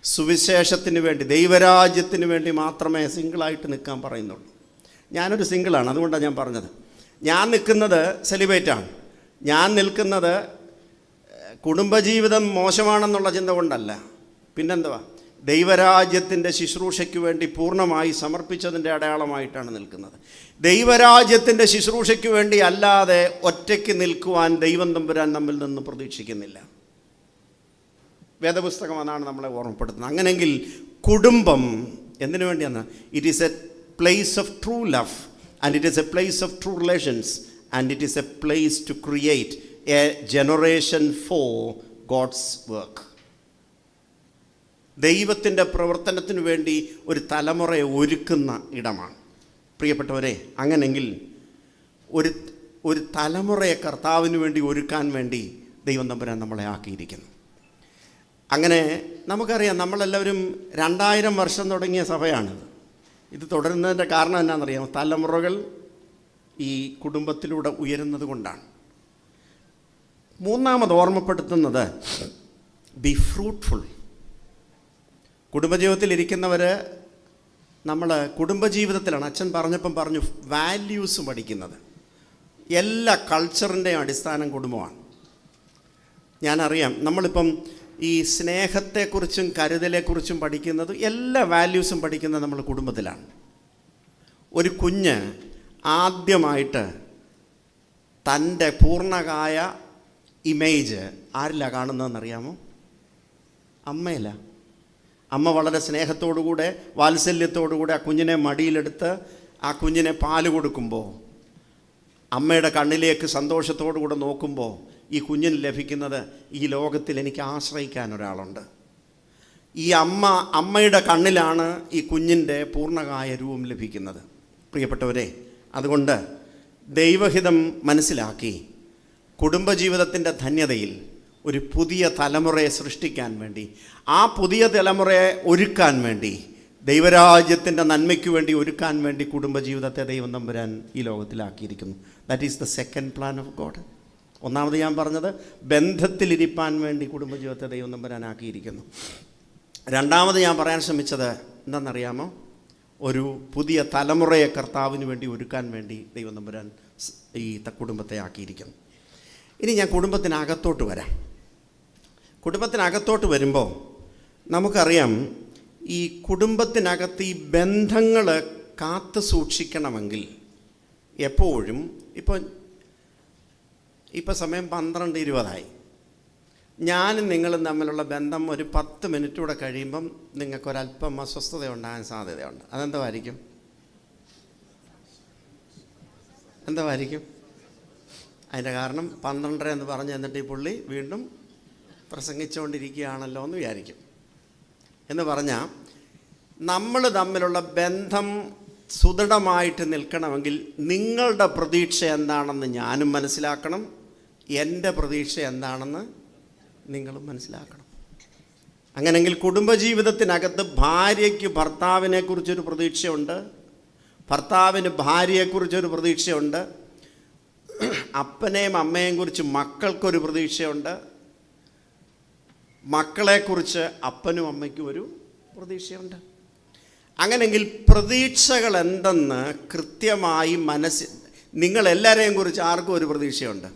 സുവിശേഷത്തിന് വേണ്ടി, ദൈവരാജ്യത്തിന് വേണ്ടി മാത്രമേ സിംഗിളായിട്ട് നിൽക്കാൻ പറയുന്നുള്ളൂ. ഞാനൊരു സിംഗിളാണ്, അതുകൊണ്ടാണ് ഞാൻ പറഞ്ഞത്. ഞാൻ നിൽക്കുന്നത് സെലിബ്രേറ്റാണ്. ഞാൻ നിൽക്കുന്നത് കുടുംബജീവിതം മോശമാണെന്നുള്ള ചിന്ത കൊണ്ടല്ല. പിന്നെന്തുവാ? ദൈവരാജ്യത്തിൻ്റെ ശുശ്രൂഷയ്ക്ക് വേണ്ടി പൂർണ്ണമായി സമർപ്പിച്ചതിൻ്റെ അടയാളമായിട്ടാണ് നിൽക്കുന്നത്. ദൈവരാജ്യത്തിൻ്റെ ശുശ്രൂഷയ്ക്ക് വേണ്ടി അല്ലാതെ ഒറ്റയ്ക്ക് നിൽക്കുവാൻ ദൈവം തമ്പുരാൻ നമ്മിൽ നിന്ന് പ്രതീക്ഷിക്കുന്നില്ല. വേദപുസ്തകം അതാണ് നമ്മളെ ഓർമ്മപ്പെടുത്തുന്നത്. അങ്ങനെയെങ്കിൽ കുടുംബം എന്തിനു വേണ്ടിയാണ്? It is a place of true love and it is a place of true relations and it is a place to create a generation for God's work. ദൈവത്തിൻ്റെ പ്രവർത്തനത്തിന് വേണ്ടി ഒരു തലമുറയെ ഒരുക്കുന്ന ഇടമാണ് പ്രിയപ്പെട്ടവരെ. അങ്ങനെങ്കിൽ ഒരു തലമുറയെ കർത്താവിന് വേണ്ടി ഒരുക്കാൻ വേണ്ടി ദൈവം തമ്പുരാൻ നമ്മളെ ആക്കിയിരിക്കുന്നു. അങ്ങനെ നമുക്കറിയാം, നമ്മളെല്ലാവരും 2000 വർഷം തുടങ്ങിയ സഭയാണിത്. ഇത് തുടരുന്നതിൻ്റെ കാരണം എന്നാണെന്നറിയാമോ? തലമുറകൾ ഈ കുടുംബത്തിലൂടെ ഉയരുന്നത് കൊണ്ടാണ്. മൂന്നാമത് ഓർമ്മപ്പെടുത്തുന്നത് ബി ഫ്രൂട്ട്ഫുൾ. കുടുംബജീവിതത്തിലിരിക്കുന്നവർ, നമ്മൾ കുടുംബജീവിതത്തിലാണ്, അച്ഛൻ പറഞ്ഞപ്പം പറഞ്ഞു, വാല്യൂസ് പഠിക്കുന്നത്. എല്ലാ കൾച്ചറിൻ്റെയും അടിസ്ഥാനം കുടുംബമാണ്. ഞാനറിയാം, നമ്മളിപ്പം ഈ സ്നേഹത്തെക്കുറിച്ചും കരുതലെക്കുറിച്ചും പഠിക്കുന്നത്, എല്ലാ വാല്യൂസും പഠിക്കുന്നത് നമ്മൾ കുടുംബത്തിലാണ്. ഒരു കുഞ്ഞ് ആദ്യമായിട്ട് തൻ്റെ പൂർണ്ണകായ ഇമേജ് ആരിലാണ് കാണുന്നതെന്നറിയാമോ? അമ്മയില. അമ്മ വളരെ സ്നേഹത്തോടുകൂടെ വാത്സല്യത്തോടുകൂടെ ആ കുഞ്ഞിനെ മടിയിലെടുത്ത് ആ കുഞ്ഞിനെ പാല് കൊടുക്കുമ്പോൾ, അമ്മയുടെ കണ്ണിലേക്ക് സന്തോഷത്തോടുകൂടെ നോക്കുമ്പോൾ ഈ കുഞ്ഞിന് ലഭിക്കുന്നത്, ഈ ലോകത്തിൽ എനിക്ക് ആശ്രയിക്കാൻ ഒരാളുണ്ട്. ഈ അമ്മയുടെ കണ്ണിലാണ് ഈ കുഞ്ഞിൻ്റെ പൂർണ്ണകായ രൂപം ലഭിക്കുന്നത്. പ്രിയപ്പെട്ടവരെ, അതുകൊണ്ട് ദൈവഹിതം മനസ്സിലാക്കി കുടുംബജീവിതത്തിൻ്റെ ധന്യതയിൽ ഒരു പുതിയ തലമുറയെ സൃഷ്ടിക്കാൻ വേണ്ടി, ആ പുതിയ തലമുറയെ ഒരുക്കാൻ വേണ്ടി, ദൈവരാജ്യത്തിൻ്റെ നന്മയ്ക്ക് വേണ്ടി ഒരുക്കാൻ വേണ്ടി കുടുംബജീവിതത്തെ ദൈവം തമ്പുരാൻ ഈ ലോകത്തിലാക്കിയിരിക്കുന്നു. That is the second plan of God. ഒന്നാമത് ഞാൻ പറഞ്ഞത്, ബന്ധത്തിലിരിപ്പാൻ വേണ്ടി കുടുംബജീവിതത്തെ ദൈവം തമ്പുരാൻ ആക്കിയിരിക്കുന്നു. രണ്ടാമത് ഞാൻ പറയാൻ ശ്രമിച്ചത് എന്താണെന്നറിയാമോ? ഒരു പുതിയ തലമുറയെ കർത്താവിന് വേണ്ടി ഒരുക്കാൻ വേണ്ടി ദൈവം തമ്പുരാൻ ഈ കുടുംബത്തെ ആക്കിയിരിക്കുന്നു. ഇനി ഞാൻ കുടുംബത്തിനകത്തോട്ട് വരാം. കുടുംബത്തിനകത്തോട്ട് വരുമ്പോൾ നമുക്കറിയാം, ഈ കുടുംബത്തിനകത്ത് ഈ ബന്ധങ്ങൾ കാത്തു സൂക്ഷിക്കണമെങ്കിൽ എപ്പോഴും, ഇപ്പോൾ സമയം 12:20 ഞാനും നിങ്ങളും തമ്മിലുള്ള ബന്ധം ഒരു 10 മിനിറ്റ് കൂടെ കഴിയുമ്പം നിങ്ങൾക്കൊരല്പം അസ്വസ്ഥത ഉണ്ടാകാൻ സാധ്യതയുണ്ട്. അതെന്തായിരിക്കും? അതിൻ്റെ കാരണം 12 എന്ന് പറഞ്ഞ് എന്നിട്ട് ഈ പുള്ളി വീണ്ടും പ്രസംഗിച്ചുകൊണ്ടിരിക്കുകയാണല്ലോ എന്ന് വിചാരിക്കും. എന്ന് പറഞ്ഞാൽ, നമ്മൾ തമ്മിലുള്ള ബന്ധം സുദൃഢമായിട്ട് നിൽക്കണമെങ്കിൽ നിങ്ങളുടെ പ്രതീക്ഷ എന്താണെന്ന് ഞാനും മനസ്സിലാക്കണം, എൻ്റെ പ്രതീക്ഷ എന്താണെന്ന് നിങ്ങളും മനസ്സിലാക്കണം. അങ്ങനെയെങ്കിൽ കുടുംബജീവിതത്തിനകത്ത് ഭാര്യയ്ക്ക് ഭർത്താവിനെക്കുറിച്ചൊരു പ്രതീക്ഷയുണ്ട്, ഭർത്താവിന് ഭാര്യയെക്കുറിച്ചൊരു പ്രതീക്ഷയുണ്ട്, അപ്പനെയും അമ്മയെയും കുറിച്ച് മക്കൾക്കൊരു പ്രതീക്ഷയുണ്ട്, മക്കളെക്കുറിച്ച് അപ്പനും അമ്മയ്ക്കും ഒരു പ്രതീക്ഷയുണ്ട്. അങ്ങനെയെങ്കിൽ പ്രതീക്ഷകൾ എന്തെന്ന് കൃത്യമായി നിങ്ങളെല്ലാവരെയും കുറിച്ച് ആർക്കും ഒരു പ്രതീക്ഷയുണ്ട്?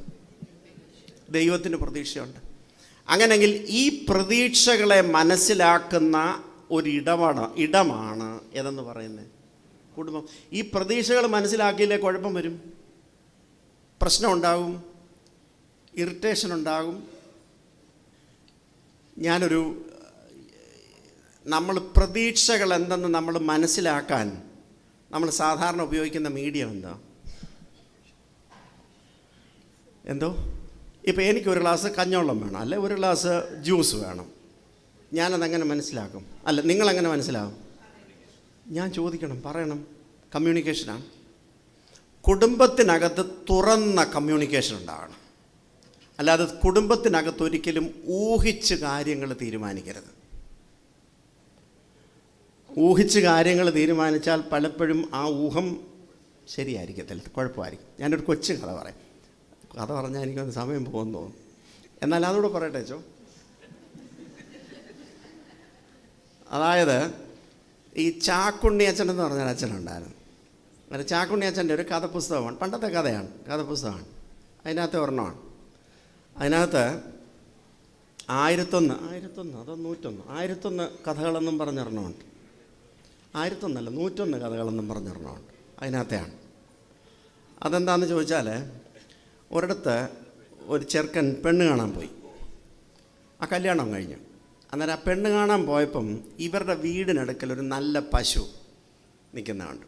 ദൈവത്തിന് പ്രതീക്ഷയുണ്ട്. അങ്ങനെയെങ്കിൽ ഈ പ്രതീക്ഷകളെ മനസ്സിലാക്കുന്ന ഒരു ഇടമാണ് ഏതെന്ന് പറയുന്നത് കുടുംബം. ഈ പ്രതീക്ഷകൾ മനസ്സിലാക്കിയില്ലേ കുഴപ്പം വരും, പ്രശ്നം ഉണ്ടാകും, ഇറിറ്റേഷൻ ഉണ്ടാകും. നമ്മൾ പ്രതീക്ഷകൾ എന്തെന്ന് നമ്മൾ മനസ്സിലാക്കാൻ നമ്മൾ സാധാരണ ഉപയോഗിക്കുന്ന മീഡിയം എന്തോ ഇപ്പോൾ എനിക്കൊരു ഗ്ലാസ് കഞ്ഞവെള്ളം വേണം, അല്ലെ ഒരു ഗ്ലാസ് ജ്യൂസ് വേണം. ഞാനതെങ്ങനെ മനസ്സിലാക്കും? അല്ല, നിങ്ങളെങ്ങനെ മനസ്സിലാകും? ഞാൻ ചോദിക്കണം, പറയണം. കമ്മ്യൂണിക്കേഷനാണ്. കുടുംബത്തിനകത്ത് തുറന്ന കമ്മ്യൂണിക്കേഷൻ ഉണ്ടാകണം. അല്ലാതെ കുടുംബത്തിനകത്ത് ഒരിക്കലും ഊഹിച്ച് കാര്യങ്ങൾ തീരുമാനിക്കരുത്. ഊഹിച്ച് കാര്യങ്ങൾ തീരുമാനിച്ചാൽ പലപ്പോഴും ആ ഊഹം ശരിയായിരിക്കത്തില്ല, കുഴപ്പമായിരിക്കും. ഞാനൊരു കൊച്ചു കഥ പറയാം. കഥ പറഞ്ഞാൽ എനിക്കൊന്ന് സമയം പോകുന്നു തോന്നും. എന്നാൽ അതുകൂടെ പറയട്ടെ ചോ. അതായത് ഈ ചാക്കുണ്ണിയച്ഛൻ എന്ന് പറഞ്ഞൊരു അച്ഛനുണ്ടായിരുന്നു. അങ്ങനെ ചാക്കുണ്ണിയച്ഛൻ്റെ ഒരു കഥ പുസ്തകമാണ്, പണ്ടത്തെ കഥയാണ്, കഥ പുസ്തകമാണ്. അതിനകത്ത് ഒരെണ്ണമാണ്. അതിനകത്ത് 1001 അതോ 101 കഥകളെന്നും പറഞ്ഞൊരെണ്ണമുണ്ട്. 1001 അല്ല 101 കഥകളെന്നും പറഞ്ഞൊരെണ്ണമുണ്ട്. അതിനകത്തെയാണ്. അതെന്താണെന്ന് ചോദിച്ചാൽ, ഒരിടത്ത് ഒരു ചെറുക്കൻ പെണ്ണ് കാണാൻ പോയി. ആ കല്യാണം കഴിഞ്ഞു. അന്നേരം ആ പെണ്ണ് കാണാൻ പോയപ്പം ഇവരുടെ വീടിനടുക്കൽ ഒരു നല്ല പശു നിൽക്കുന്നതുണ്ട്.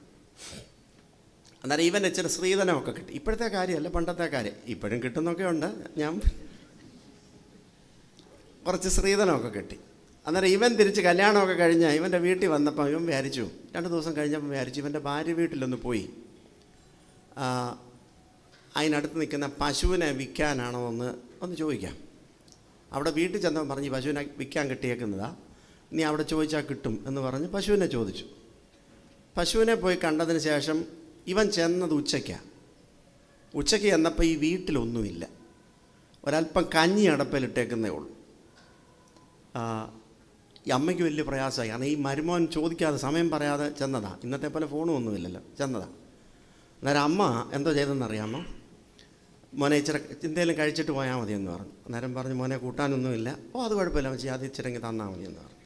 അന്നേരം ഇവൻ ഇച്ചിരി സ്ത്രീധനമൊക്കെ കിട്ടി. ഇപ്പോഴത്തെ കാര്യമല്ല, പണ്ടത്തെ കാര്യം. ഇപ്പോഴും കിട്ടുന്നൊക്കെ ഉണ്ട്. ഞാൻ കുറച്ച് സ്ത്രീധനമൊക്കെ കിട്ടി. അന്നേരം ഇവൻ തിരിച്ച് കല്യാണമൊക്കെ കഴിഞ്ഞ് ഇവൻ്റെ വീട്ടിൽ വന്നപ്പോൾ ഇവൻ വിചാരിച്ചു, 2 ദിവസം കഴിഞ്ഞപ്പോൾ വിചാരിച്ചു ഇവൻ്റെ ഭാര്യ വീട്ടിലൊന്ന് പോയി അതിനടുത്ത് നിൽക്കുന്ന പശുവിനെ വിൽക്കാനാണോ ഒന്ന് ചോദിക്കാം. അവിടെ വീട്ടിൽ ചെന്നവൻ പറഞ്ഞ് പശുവിനെ വിൽക്കാൻ കിട്ടിയേക്കുന്നതാ, നീ അവിടെ ചോദിച്ചാൽ കിട്ടും എന്ന് പറഞ്ഞ് പശുവിനെ ചോദിച്ചു. പശുവിനെ പോയി കണ്ടതിന് ശേഷം ഇവൻ ചെന്നത് ഉച്ചയ്ക്ക് ചെന്നപ്പോൾ ഈ വീട്ടിലൊന്നുമില്ല. ഒരല്പം കഞ്ഞി അടപ്പിലിട്ടേക്കുന്നേ ഉള്ളൂ. ഈ അമ്മയ്ക്ക് വലിയ പ്രയാസമായി. കാരണം ഈ മരുമോൻ ചോദിക്കാതെ സമയം പറയാതെ ചെന്നതാണ്. ഇന്നത്തെ പോലെ ഫോണും ഒന്നുമില്ലല്ലോ, ചെന്നതാണ്. അന്നേരം അമ്മ എന്തോ ചെയ്തെന്നറിയാമോ, മോനെ ഇച്ചിരി എന്തെങ്കിലും കഴിച്ചിട്ട് പോയാൽ മതിയെന്ന് പറഞ്ഞു. അന്നേരം പറഞ്ഞു, മോനെ കൂട്ടാനൊന്നുമില്ല. അത് കുഴപ്പമില്ല മച്ചി, അത് ഇച്ചിരെങ്കിൽ തന്നാൽ മതിയെന്ന് പറഞ്ഞു.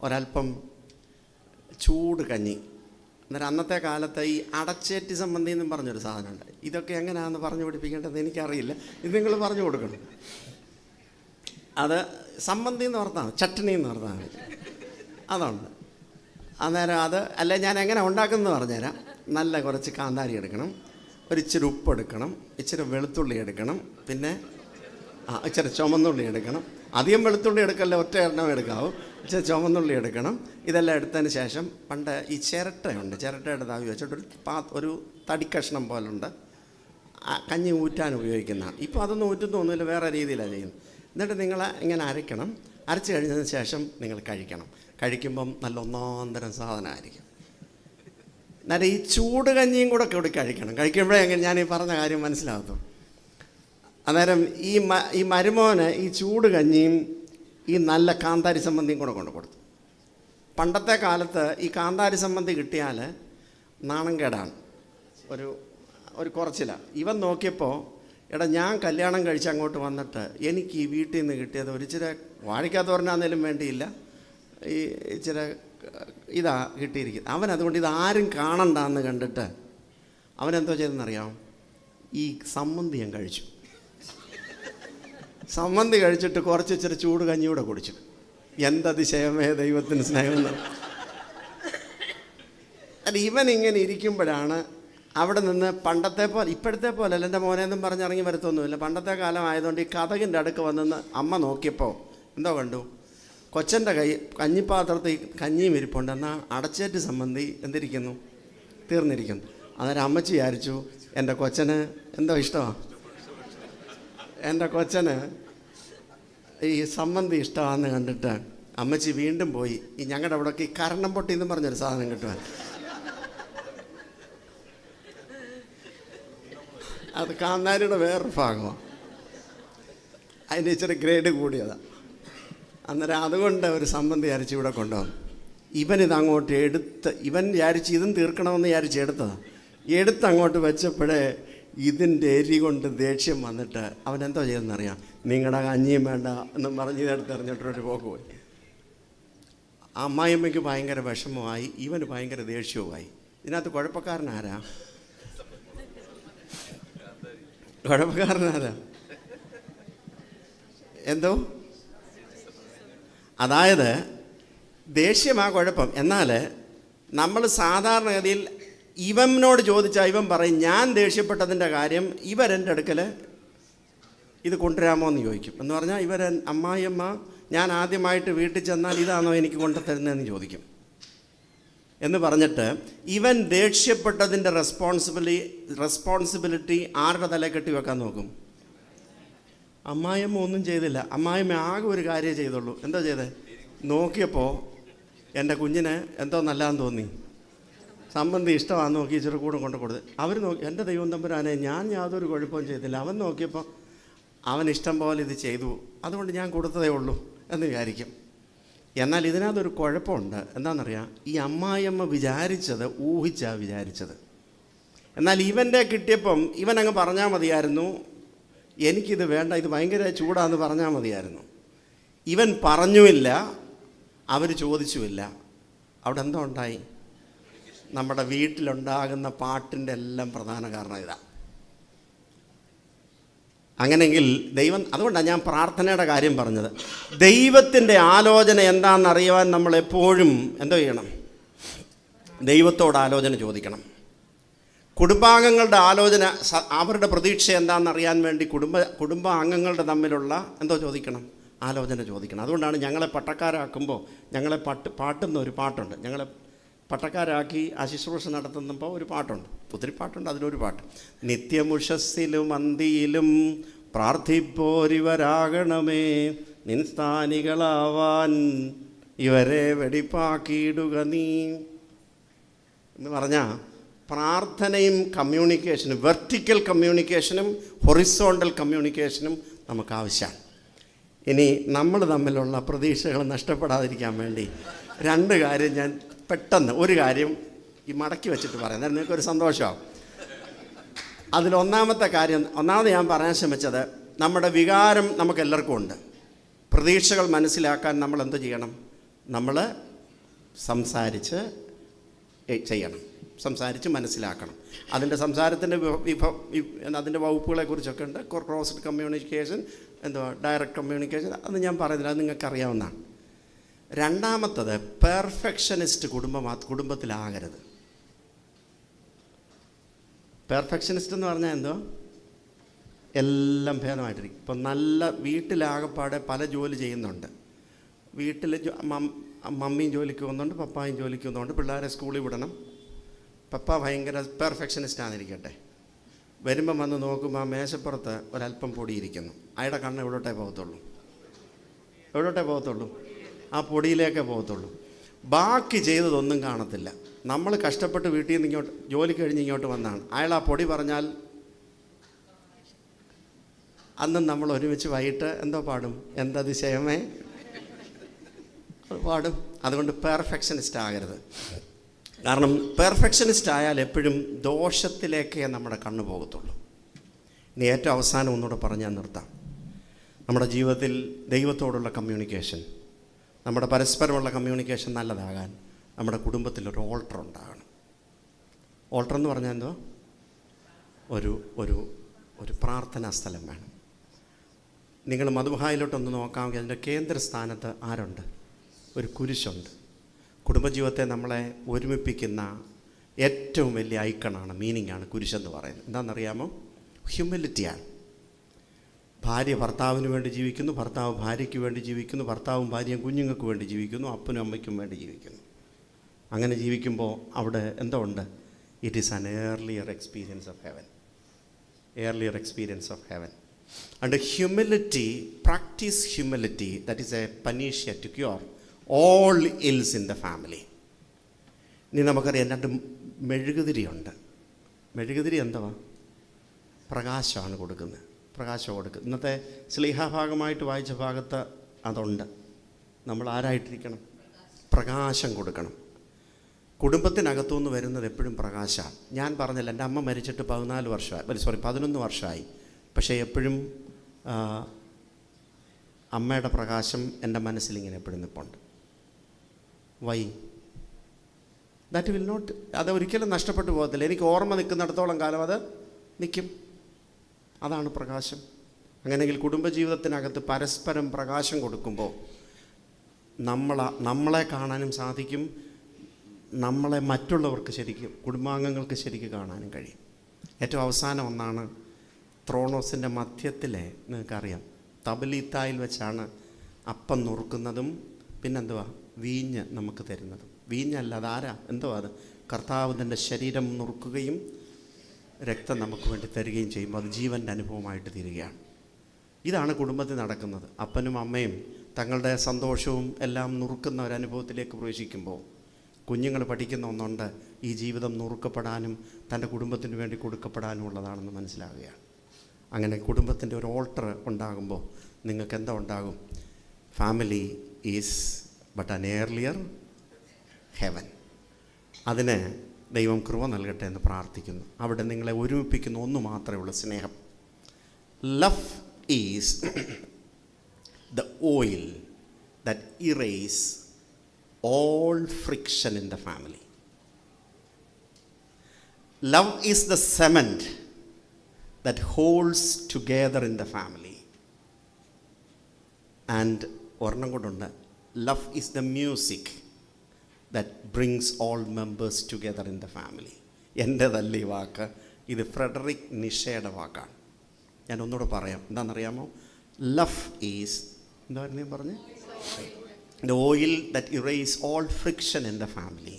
ഒരല്പം ചൂട് കഞ്ഞി. അന്നേരം അന്നത്തെ കാലത്ത് ഈ അടച്ചേറ്റി സംബന്ധി എന്നും പറഞ്ഞൊരു സാധനമുണ്ട്. ഇതൊക്കെ എങ്ങനെയാണെന്ന് പറഞ്ഞു പഠിപ്പിക്കേണ്ടത് എനിക്കറിയില്ല. ഇത് നിങ്ങൾ പറഞ്ഞു കൊടുക്കണം. അത് സംബന്ധി എന്ന് പറഞ്ഞാൽ ചട്ടണി എന്ന് പറഞ്ഞാൽ അതുണ്ട്. അന്നേരം അത് അല്ല, ഞാൻ എങ്ങനെ ഉണ്ടാക്കുന്നത് പറഞ്ഞുതരാം. നല്ല കുറച്ച് കാന്താരി എടുക്കണം, ഒരിച്ചിരി ഉപ്പ് എടുക്കണം, ഇച്ചിരി വെളുത്തുള്ളി എടുക്കണം, പിന്നെ ഇച്ചിരി ചുമന്നുള്ളി എടുക്കണം. അധികം വെളുത്തുള്ളി എടുക്കല്ല, ഒറ്റ എണ്ണം എടുക്കാവും. ഇച്ചിരി ചുമന്നുള്ളി എടുക്കണം. ഇതെല്ലാം എടുത്തതിന് ശേഷം പണ്ട് ഈ ചിരട്ടയുണ്ട്, ചിരട്ടയുടെ താവി വെച്ചിട്ട് ഒരു തടിക്കഷ്ണം പോലുണ്ട്, കഞ്ഞി ഊറ്റാൻ ഉപയോഗിക്കുന്നതാണ്. ഇപ്പോൾ അതൊന്നും ഊറ്റുന്നൊന്നുമില്ല, വേറെ രീതിയിലാണ് ചെയ്യുന്നത്. എന്നിട്ട് നിങ്ങൾ ഇങ്ങനെ അരയ്ക്കണം. അരച്ച് കഴിഞ്ഞതിന് ശേഷം നിങ്ങൾ കഴിക്കണം. കഴിക്കുമ്പം നല്ല ഒന്നാന്തരം സാധനമായിരിക്കും. എന്നാൽ ഈ ചൂട് കഞ്ഞിയും കൂടെ കഴിക്കണം. കഴിക്കുമ്പോഴേ എങ്ങനെ ഞാൻ ഈ പറഞ്ഞ കാര്യം മനസ്സിലാകത്തു. അന്നേരം ഈ മരുമോന് ഈ ചൂട് കഞ്ഞിയും ഈ നല്ല കാന്താരി സംബന്ധിയും കൂടെ കൊണ്ട് കൊടുത്തു. പണ്ടത്തെ കാലത്ത് ഈ കാന്താരി സംബന്ധി കിട്ടിയാൽ നാണം കേടാണ്, ഒരു കുറച്ചിലാണ്. ഇവൻ നോക്കിയപ്പോൾ, എടാ ഞാൻ കല്യാണം കഴിച്ച് അങ്ങോട്ട് വന്നിട്ട് എനിക്ക് ഈ വീട്ടിൽ നിന്ന് കിട്ടിയത് ഒരിച്ചിരി വാഴിക്കാത്തോരനാന്നേലും വേണ്ടിയില്ല, ഈ ഇച്ചിരി ഇതാ കിട്ടിയിരിക്കുന്നത്. അവൻ അതുകൊണ്ട് ഇതാരും കാണണ്ടെന്ന് കണ്ടിട്ട് അവനെന്തോ ചെയ്തെന്നറിയാം, ഈ സമ്മന്തി ഞാൻ കഴിച്ചു. സമ്മന്തി കഴിച്ചിട്ട് കുറച്ച് ഇച്ചിരി ചൂട് കഞ്ഞിയൂടെ കുടിച്ചു. എന്തതിശയമേ ദൈവത്തിന് സ്നേഹം. അല്ല, ഇവൻ ഇങ്ങനെ ഇരിക്കുമ്പോഴാണ് അവിടെ നിന്ന് പണ്ടത്തെ പോലെ, ഇപ്പോഴത്തെ പോലെ അല്ല, എൻ്റെ മോനെന്നും പറഞ്ഞിറങ്ങി വരത്തൊന്നുമില്ല. പണ്ടത്തെ കാലം ആയതുകൊണ്ട് ഈ കതകിൻ്റെ അടുക്ക് വന്നെന്ന് അമ്മ നോക്കിയപ്പോൾ എന്തോ കണ്ടു, കൊച്ചൻ്റെ കഞ്ഞിപ്പാത്രത്തിൽ കഞ്ഞിയും ഇരിപ്പുണ്ട്. എന്നാൽ അടച്ചേറ്റ് സംബന്ധി എന്തിരിക്കുന്നു, തീർന്നിരിക്കുന്നു. അന്നേരം അമ്മച്ചി വിചാരിച്ചു, എൻ്റെ കൊച്ചന് എന്തോ ഇഷ്ടമാണ്, എൻ്റെ കൊച്ചന് ഈ സംബന്ധി ഇഷ്ടമാണെന്ന് കണ്ടിട്ട് അമ്മച്ചി വീണ്ടും പോയി ഈ ഞങ്ങളുടെ അവിടെയൊക്കെ ഈ കരണം പൊട്ടി എന്നും പറഞ്ഞൊരു സാധനം കിട്ടുവാൻ. അത് കാന്താരിയുടെ വേറൊരു ഭാഗമാണ്, അതിൻ്റെ ഇച്ചിരി ഗ്രേഡ് കൂടിയതാണ്. അന്നേരം അതുകൊണ്ട് ഒരു സംബന്ധി അരച്ച് ഇവിടെ കൊണ്ടുവന്നു. ഇവനിതങ്ങോട്ട് ഇവൻ വിചാരിച്ച് ഇതും തീർക്കണമെന്ന് വിചാരിച്ച് എടുത്ത് അങ്ങോട്ട് വെച്ചപ്പോഴേ ഇതിൻ്റെ എരി കൊണ്ട് ദേഷ്യം വന്നിട്ട് അവനെന്തോ ചെയ്തെന്നറിയാം, നിങ്ങളുടെ കഞ്ഞിയും വേണ്ട എന്നും പറഞ്ഞ് ഇതെടുത്ത് എറിഞ്ഞിട്ടൊരു പോക്ക് പോയി. അമ്മായിയമ്മയ്ക്ക് ഭയങ്കര വിഷമമായി, ഇവന് ഭയങ്കര ദേഷ്യവുമായി. ഇതിനകത്ത് കുഴപ്പക്കാരനാരാ? എന്തോ അതായത് ദേഷ്യമാ കുഴപ്പം. എന്നാൽ നമ്മൾ സാധാരണഗതിയിൽ ഇവനോട് ചോദിച്ചാൽ ഇവൻ പറയും, ഞാൻ ദേഷ്യപ്പെട്ടതിൻ്റെ കാര്യം ഇവരെൻ്റെ അടുക്കൽ ഇത് കൊണ്ടുവരാമോ എന്ന് ചോദിക്കും. എന്ന് പറഞ്ഞാൽ അമ്മായിയമ്മ ഞാൻ ആദ്യമായിട്ട് വീട്ടിൽ ചെന്നാൽ ഇതാണോ എനിക്ക് കൊണ്ടുതരുന്നതെന്ന് ചോദിക്കും എന്ന് പറഞ്ഞിട്ട് ഇവൻ ദേഷ്യപ്പെട്ടതിൻ്റെ റെസ്പോൺസിബിലിറ്റി ആരുടെ തലയിൽ കെട്ടി വെക്കാൻ നോക്കും? അമ്മായിയമ്മ ഒന്നും ചെയ്തില്ല. അമ്മായിയമ്മ ആകെ ഒരു കാര്യം ചെയ്തുള്ളൂ. എന്താ ചെയ്തേ? നോക്കിയപ്പോൾ എൻ്റെ കുഞ്ഞിന് എന്തോ നല്ലതെന്ന് തോന്നി, സംബന്ധി ഇഷ്ടമാണെന്ന് നോക്കി ഇച്ചിരി കൂടെ കൊണ്ട് കൊടുത്ത് അവർ നോക്കി, എൻ്റെ ദൈവം തമ്പുരാനെ ഞാൻ യാതൊരു കുഴപ്പവും ചെയ്തില്ല, അവൻ നോക്കിയപ്പോൾ അവൻ ഇഷ്ടം പോലെ ഇത് ചെയ്തു, അതുകൊണ്ട് ഞാൻ കൊടുത്തതേ ഉള്ളൂ എന്ന് വിചാരിക്കും. എന്നാൽ ഇതിനകത്തൊരു കുഴപ്പമുണ്ട്. എന്താണെന്നറിയാം, ഈ അമ്മായിയമ്മ വിചാരിച്ചത് വിചാരിച്ചത്. എന്നാൽ ഇവൻ്റെ കിട്ടിയപ്പം ഇവനങ്ങ് പറഞ്ഞാൽ മതിയായിരുന്നു, എനിക്കിത് വേണ്ട, ഇത് ഭയങ്കര ചൂടാന്ന് പറഞ്ഞാൽ മതിയായിരുന്നു. ഇവൻ പറഞ്ഞുമില്ല, അവർ ചോദിച്ചുമില്ല. അവിടെ എന്തോ ഉണ്ടായി? നമ്മുടെ വീട്ടിലുണ്ടാകുന്ന പാട്ടിൻ്റെ എല്ലാം പ്രധാന കാരണം ഇതാണ്. അങ്ങനെയെങ്കിൽ ദൈവം, അതുകൊണ്ടാണ് ഞാൻ പ്രാർത്ഥനയുടെ കാര്യം പറഞ്ഞത്. ദൈവത്തിൻ്റെ ആലോചന എന്താണെന്നറിയാൻ നമ്മൾ എപ്പോഴും എന്തോ ചെയ്യണം? ദൈവത്തോട് ആലോചന ചോദിക്കണം. കുടുംബാംഗങ്ങളുടെ ആലോചന, അവരുടെ പ്രതീക്ഷ എന്താണെന്നറിയാൻ വേണ്ടി കുടുംബാംഗങ്ങളുടെ തമ്മിലുള്ള എന്തോ ചോദിക്കണം? ആലോചന ചോദിക്കണം. അതുകൊണ്ടാണ് ഞങ്ങളെ പട്ടക്കാരാക്കുമ്പോൾ ഞങ്ങളെ പാട്ടുന്ന ഒരു പാട്ടുണ്ട്. ഞങ്ങളെ പട്ടക്കാരാക്കി ശുശ്രൂഷ നടത്തുന്നപ്പോൾ ഒരു പാട്ടുണ്ട്, ഒത്തിരി പാട്ടുണ്ട്. അതിലൊരു പാട്ട്, നിത്യമുഷസ്സിലും അന്തിയിലും പ്രാർത്ഥിപ്പോരിവരാകണമേ, നിൻസ്ഥാനികളാവാൻ ഇവരെ വെടിപ്പാക്കിയിടുക നീ എന്ന് പറഞ്ഞാൽ പ്രാർത്ഥനയും കമ്മ്യൂണിക്കേഷനും, വെർട്ടിക്കൽ കമ്മ്യൂണിക്കേഷനും ഹൊറിസോണ്ടൽ കമ്മ്യൂണിക്കേഷനും നമുക്ക് ആവശ്യമാണ്. ഇനി നമ്മൾ തമ്മിലുള്ള പ്രതീക്ഷകൾ നഷ്ടപ്പെടാതിരിക്കാൻ വേണ്ടി രണ്ട് കാര്യം ഞാൻ പെട്ടെന്ന്, ഒരു കാര്യം ഈ മടക്കി വെച്ചിട്ട് പറയാം, അന്നേരം നിങ്ങൾക്കൊരു സന്തോഷമാവും. അതിലൊന്നാമത്തെ കാര്യം, ഒന്നാമത് ഞാൻ പറയാൻ ശ്രമിച്ചത്, നമ്മുടെ വികാരം നമുക്ക് എല്ലാവർക്കും ഉണ്ട്. പ്രതീക്ഷകൾ മനസ്സിലാക്കാൻ നമ്മൾ എന്ത് ചെയ്യണം? നമ്മൾ സംസാരിച്ച് ചെയ്യണം, സംസാരിച്ച് മനസ്സിലാക്കണം. അതിൻ്റെ സംസാരത്തിൻ്റെ അതിൻ്റെ വകുപ്പുകളെക്കുറിച്ചൊക്കെ ഉണ്ട്. ക്രോസ്ഡ് കമ്മ്യൂണിക്കേഷൻ, ഡയറക്റ്റ് കമ്മ്യൂണിക്കേഷൻ, അത് ഞാൻ പറയുന്നില്ല, അത് നിങ്ങൾക്കറിയാവുന്നതാണ്. രണ്ടാമത്തത്, പെർഫെക്ഷനിസ്റ്റ് കുടുംബത്തിലാകരുത്. പെർഫെക്ഷനിസ്റ്റ് എന്ന് പറഞ്ഞാൽ എന്തോ? എല്ലാം ഭേദമായിട്ടിരിക്കും. ഇപ്പം നല്ല വീട്ടിലാകപ്പാടെ പല ജോലി ചെയ്യുന്നുണ്ട്. വീട്ടിൽ മമ്മിയും ജോലിക്ക് പോകുന്നുണ്ട്, പപ്പായും ജോലിക്ക് പോകുന്നുണ്ട്, പിള്ളേരെ സ്കൂളിൽ വിടണം. പപ്പ ഭയങ്കര പെർഫെക്ഷനിസ്റ്റാന്നിരിക്കട്ടെ, വരുമ്പം വന്ന് നോക്കുമ്പോൾ ആ മേശപ്പുറത്ത് ഒരല്പം പൊടിയിരിക്കുന്നു. അയാളുടെ കണ്ണ് എവിടോട്ടേ പോകത്തുള്ളൂ? ആ പൊടിയിലേക്കേ പോകത്തുള്ളൂ. ബാക്കി ചെയ്തതൊന്നും കാണത്തില്ല. നമ്മൾ കഷ്ടപ്പെട്ട് വീട്ടിൽ നിന്ന് ഇങ്ങോട്ട് ജോലി കഴിഞ്ഞ് ഇങ്ങോട്ട് വന്നാണ്. അയാൾ ആ പൊടി പറഞ്ഞാൽ അന്നും നമ്മൾ ഒരുമിച്ച് വൈകിട്ട് എന്തോ പാടും, എന്തതിശയമേ പാടും. അതുകൊണ്ട് പെർഫെക്ഷനിസ്റ്റ് ആകരുത്. കാരണം പെർഫെക്ഷനിസ്റ്റ് ആയാൽ എപ്പോഴും ദോഷത്തിലേക്കേ നമ്മുടെ കണ്ണ് പോകത്തുള്ളൂ. ഇനി ഏറ്റവും അവസാനം ഒന്നുകൂടെ പറഞ്ഞാൽ നിർത്താം. നമ്മുടെ ജീവിതത്തിൽ ദൈവത്തോടുള്ള കമ്മ്യൂണിക്കേഷൻ, നമ്മുടെ പരസ്പരമുള്ള കമ്മ്യൂണിക്കേഷൻ നല്ലതാകാൻ നമ്മുടെ കുടുംബത്തിലൊരു ഓൾട്ടർ ഉണ്ടാകണം. ഓൾട്ടർ എന്ന് പറഞ്ഞാൽ എന്തോ? ഒരു പ്രാർത്ഥനാ സ്ഥലം വേണം. നിങ്ങൾ മധുബായിലോട്ടൊന്ന് നോക്കാമെങ്കിൽ അതിൻ്റെ കേന്ദ്രസ്ഥാനത്ത് ആരുണ്ട്? ഒരു കുരിശുണ്ട്. കുടുംബജീവിതത്തെ നമ്മളെ ഒരുമിപ്പിക്കുന്ന ഏറ്റവും വലിയ ഐക്കണാണ്, മീനിങ്ങാണ് കുരിശെന്ന് പറയുന്നത്. എന്താണെന്നറിയാമോ? ഹ്യൂമിലിറ്റിയാണ്. ഭാര്യ ഭർത്താവിന് വേണ്ടി ജീവിക്കുന്നു, ഭർത്താവ് ഭാര്യയ്ക്ക് വേണ്ടി ജീവിക്കുന്നു, ഭർത്താവും ഭാര്യയും കുഞ്ഞുങ്ങൾക്ക് വേണ്ടി ജീവിക്കുന്നു, അപ്പനും അമ്മയ്ക്കും വേണ്ടി ജീവിക്കുന്നു. അങ്ങനെ ജീവിക്കുമ്പോൾ അവിടെ എന്തോ ഉണ്ട്? It is an earlier experience of heaven. And humility, practice humility, that is a panacea to cure all ills in the family. ഇനി നമുക്കറിയാം, രണ്ട് മെഴുകുതിരിയുണ്ട്. മെഴുകുതിരി എന്തുവാ? പ്രകാശമാണ് കൊടുക്കുന്നത്. ഇന്നത്തെ ശ്ലീഹാഭാഗമായിട്ട് വായിച്ച ഭാഗത്ത് അതുണ്ട്. നമ്മൾ ആരായിട്ടിരിക്കണം? പ്രകാശം കൊടുക്കണം. കുടുംബത്തിനകത്തുനിന്ന് വരുന്നത് എപ്പോഴും പ്രകാശമാണ്. ഞാൻ പറഞ്ഞില്ല, എൻ്റെ അമ്മ മരിച്ചിട്ട് 11 വർഷമായി. പക്ഷേ എപ്പോഴും അമ്മയുടെ പ്രകാശം എൻ്റെ മനസ്സിലിങ്ങനെ എപ്പോഴും നിൽപ്പുണ്ട്. വൈ? ദാറ്റ് വിൽ നോട്ട്, അത് ഒരിക്കലും നഷ്ടപ്പെട്ടു പോകത്തില്ല. എനിക്ക് ഓർമ്മ നിൽക്കുന്നിടത്തോളം കാലം അത് നിൽക്കും. അതാണ് പ്രകാശം. അങ്ങനെയെങ്കിൽ കുടുംബജീവിതത്തിനകത്ത് പരസ്പരം പ്രകാശം കൊടുക്കുമ്പോൾ നമ്മളെ കാണാനും സാധിക്കും, നമ്മളെ മറ്റുള്ളവർക്ക് ശരിക്കും, കുടുംബാംഗങ്ങൾക്ക് ശരിക്കും കാണാനും കഴിയും. ഏറ്റവും അവസാനം ഒന്നാണ്, ത്രോണോസിൻ്റെ മധ്യത്തിലെ, നിങ്ങൾക്കറിയാം, തബലീത്തായിൽ വെച്ചാണ് അപ്പം നുറുക്കുന്നതും പിന്നെന്തുവാ വീഞ്ഞ് നമുക്ക് തരുന്നതും. വീഞ്ഞല്ല, അതാരാ? എന്തുവാ അത്? കർത്താവ് തൻ്റെ ശരീരം നുറുക്കുകയും രക്തം നമുക്ക് വേണ്ടി തരികയും ചെയ്യുമ്പോൾ അത് ജീവൻ്റെ അനുഭവമായിട്ട് തീരുകയാണ്. ഇതാണ് കുടുംബത്തിൽ നടക്കുന്നത്. അപ്പനും അമ്മയും തങ്ങളുടെ സന്തോഷവും എല്ലാം നുറുക്കുന്ന ഒരനുഭവത്തിലേക്ക് പ്രവേശിക്കുമ്പോൾ കുഞ്ഞുങ്ങൾ പഠിക്കുന്ന ഒന്നുണ്ട്, ഈ ജീവിതം നുറുക്കപ്പെടാനും തൻ്റെ കുടുംബത്തിന് വേണ്ടി കൊടുക്കപ്പെടാനും ഉള്ളതാണെന്ന് മനസ്സിലാവുകയാണ്. അങ്ങനെ കുടുംബത്തിൻ്റെ ഒരു ഓൾട്ടർ ഉണ്ടാകുമ്പോൾ നിങ്ങൾക്ക് എന്താ ഉണ്ടാകും? ഫാമിലി ഈസ് ബട്ട് അൻ ഏർലിയർ ഹെവൻ. അതിന് ദൈവം കൃപ നൽകട്ടെ എന്ന് പ്രാർത്ഥിക്കുന്നു. അവിടെ നിങ്ങളെ ഒരുമിപ്പിക്കുന്ന ഒന്ന് മാത്രമേ ഉള്ളൂ, സ്നേഹം. Love is the oil that erase all friction in the family. Love is the cement that holds together in the family. And ഒരെണ്ണം കൊണ്ടുണ്ട്, love is the music that brings all members together in the family. എൻ്റെതല്ല ഈ വാക്ക്, ഇത് Frederick നിഷയുടെ വാക്കാണ്. ഞാൻ ഒന്നുകൂടെ പറയാം, എന്താണെന്നറിയാമോ? Love is എന്തായിരുന്നു ഞാൻ പറഞ്ഞേ? The oil that erases all friction in the family.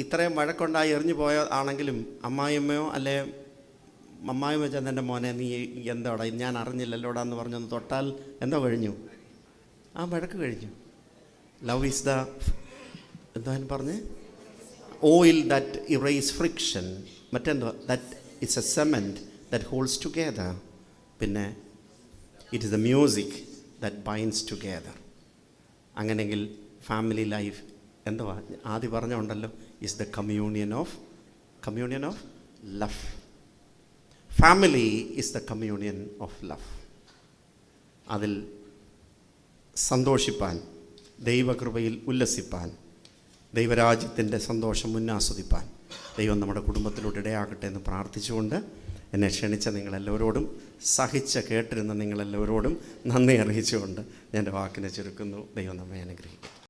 ഇത്രയും വഴക്കുണ്ടായി എറിഞ്ഞു പോയ ആണെങ്കിലും അമ്മായിയമ്മയോ അല്ലെ അമ്മായിമ്മ ചെന്ന് എൻ്റെ മോനെ നീ എന്തോടാ ഞാൻ അറിഞ്ഞില്ലല്ലോടാ എന്ന് പറഞ്ഞൊന്ന് തൊട്ടാൽ എന്തോ കഴിഞ്ഞു, ആ വഴക്ക് കഴിഞ്ഞു. ലവ് ഈസ് ദ എന്താ പറഞ്ഞേ? Oil that erase friction. മറ്റെന്തോ that it's a cement that holds together. പിന്നെ it is the music that binds together. അങ്ങനെയെങ്കിൽ ഫാമിലി ലൈഫ് എന്തുവാ ആദ്യം പറഞ്ഞുണ്ടല്ലോ, is the communion of love. Family is the communion of love. അതിൽ സന്തോഷിപ്പാൻ, ദൈവകൃപയിൽ ഉല്ലസിപ്പാൻ, ദൈവരാജ്യത്തിൻ്റെ സന്തോഷം മുന്നാസ്വദിപ്പാൻ ദൈവം നമ്മുടെ കുടുംബത്തിലൂടെ ഇടയാകട്ടെ എന്ന് പ്രാർത്ഥിച്ചുകൊണ്ട് എന്നെ ക്ഷണിച്ച നിങ്ങളെല്ലാവരോടും, സഹിച്ച് കേട്ടിരുന്ന നിങ്ങളെല്ലാവരോടും നന്ദി അറിയിച്ചുകൊണ്ട് ഞാൻ എൻ്റെ വാക്കിനെ ചുരുക്കുന്നു. ദൈവം നമ്മെ അനുഗ്രഹിക്കും.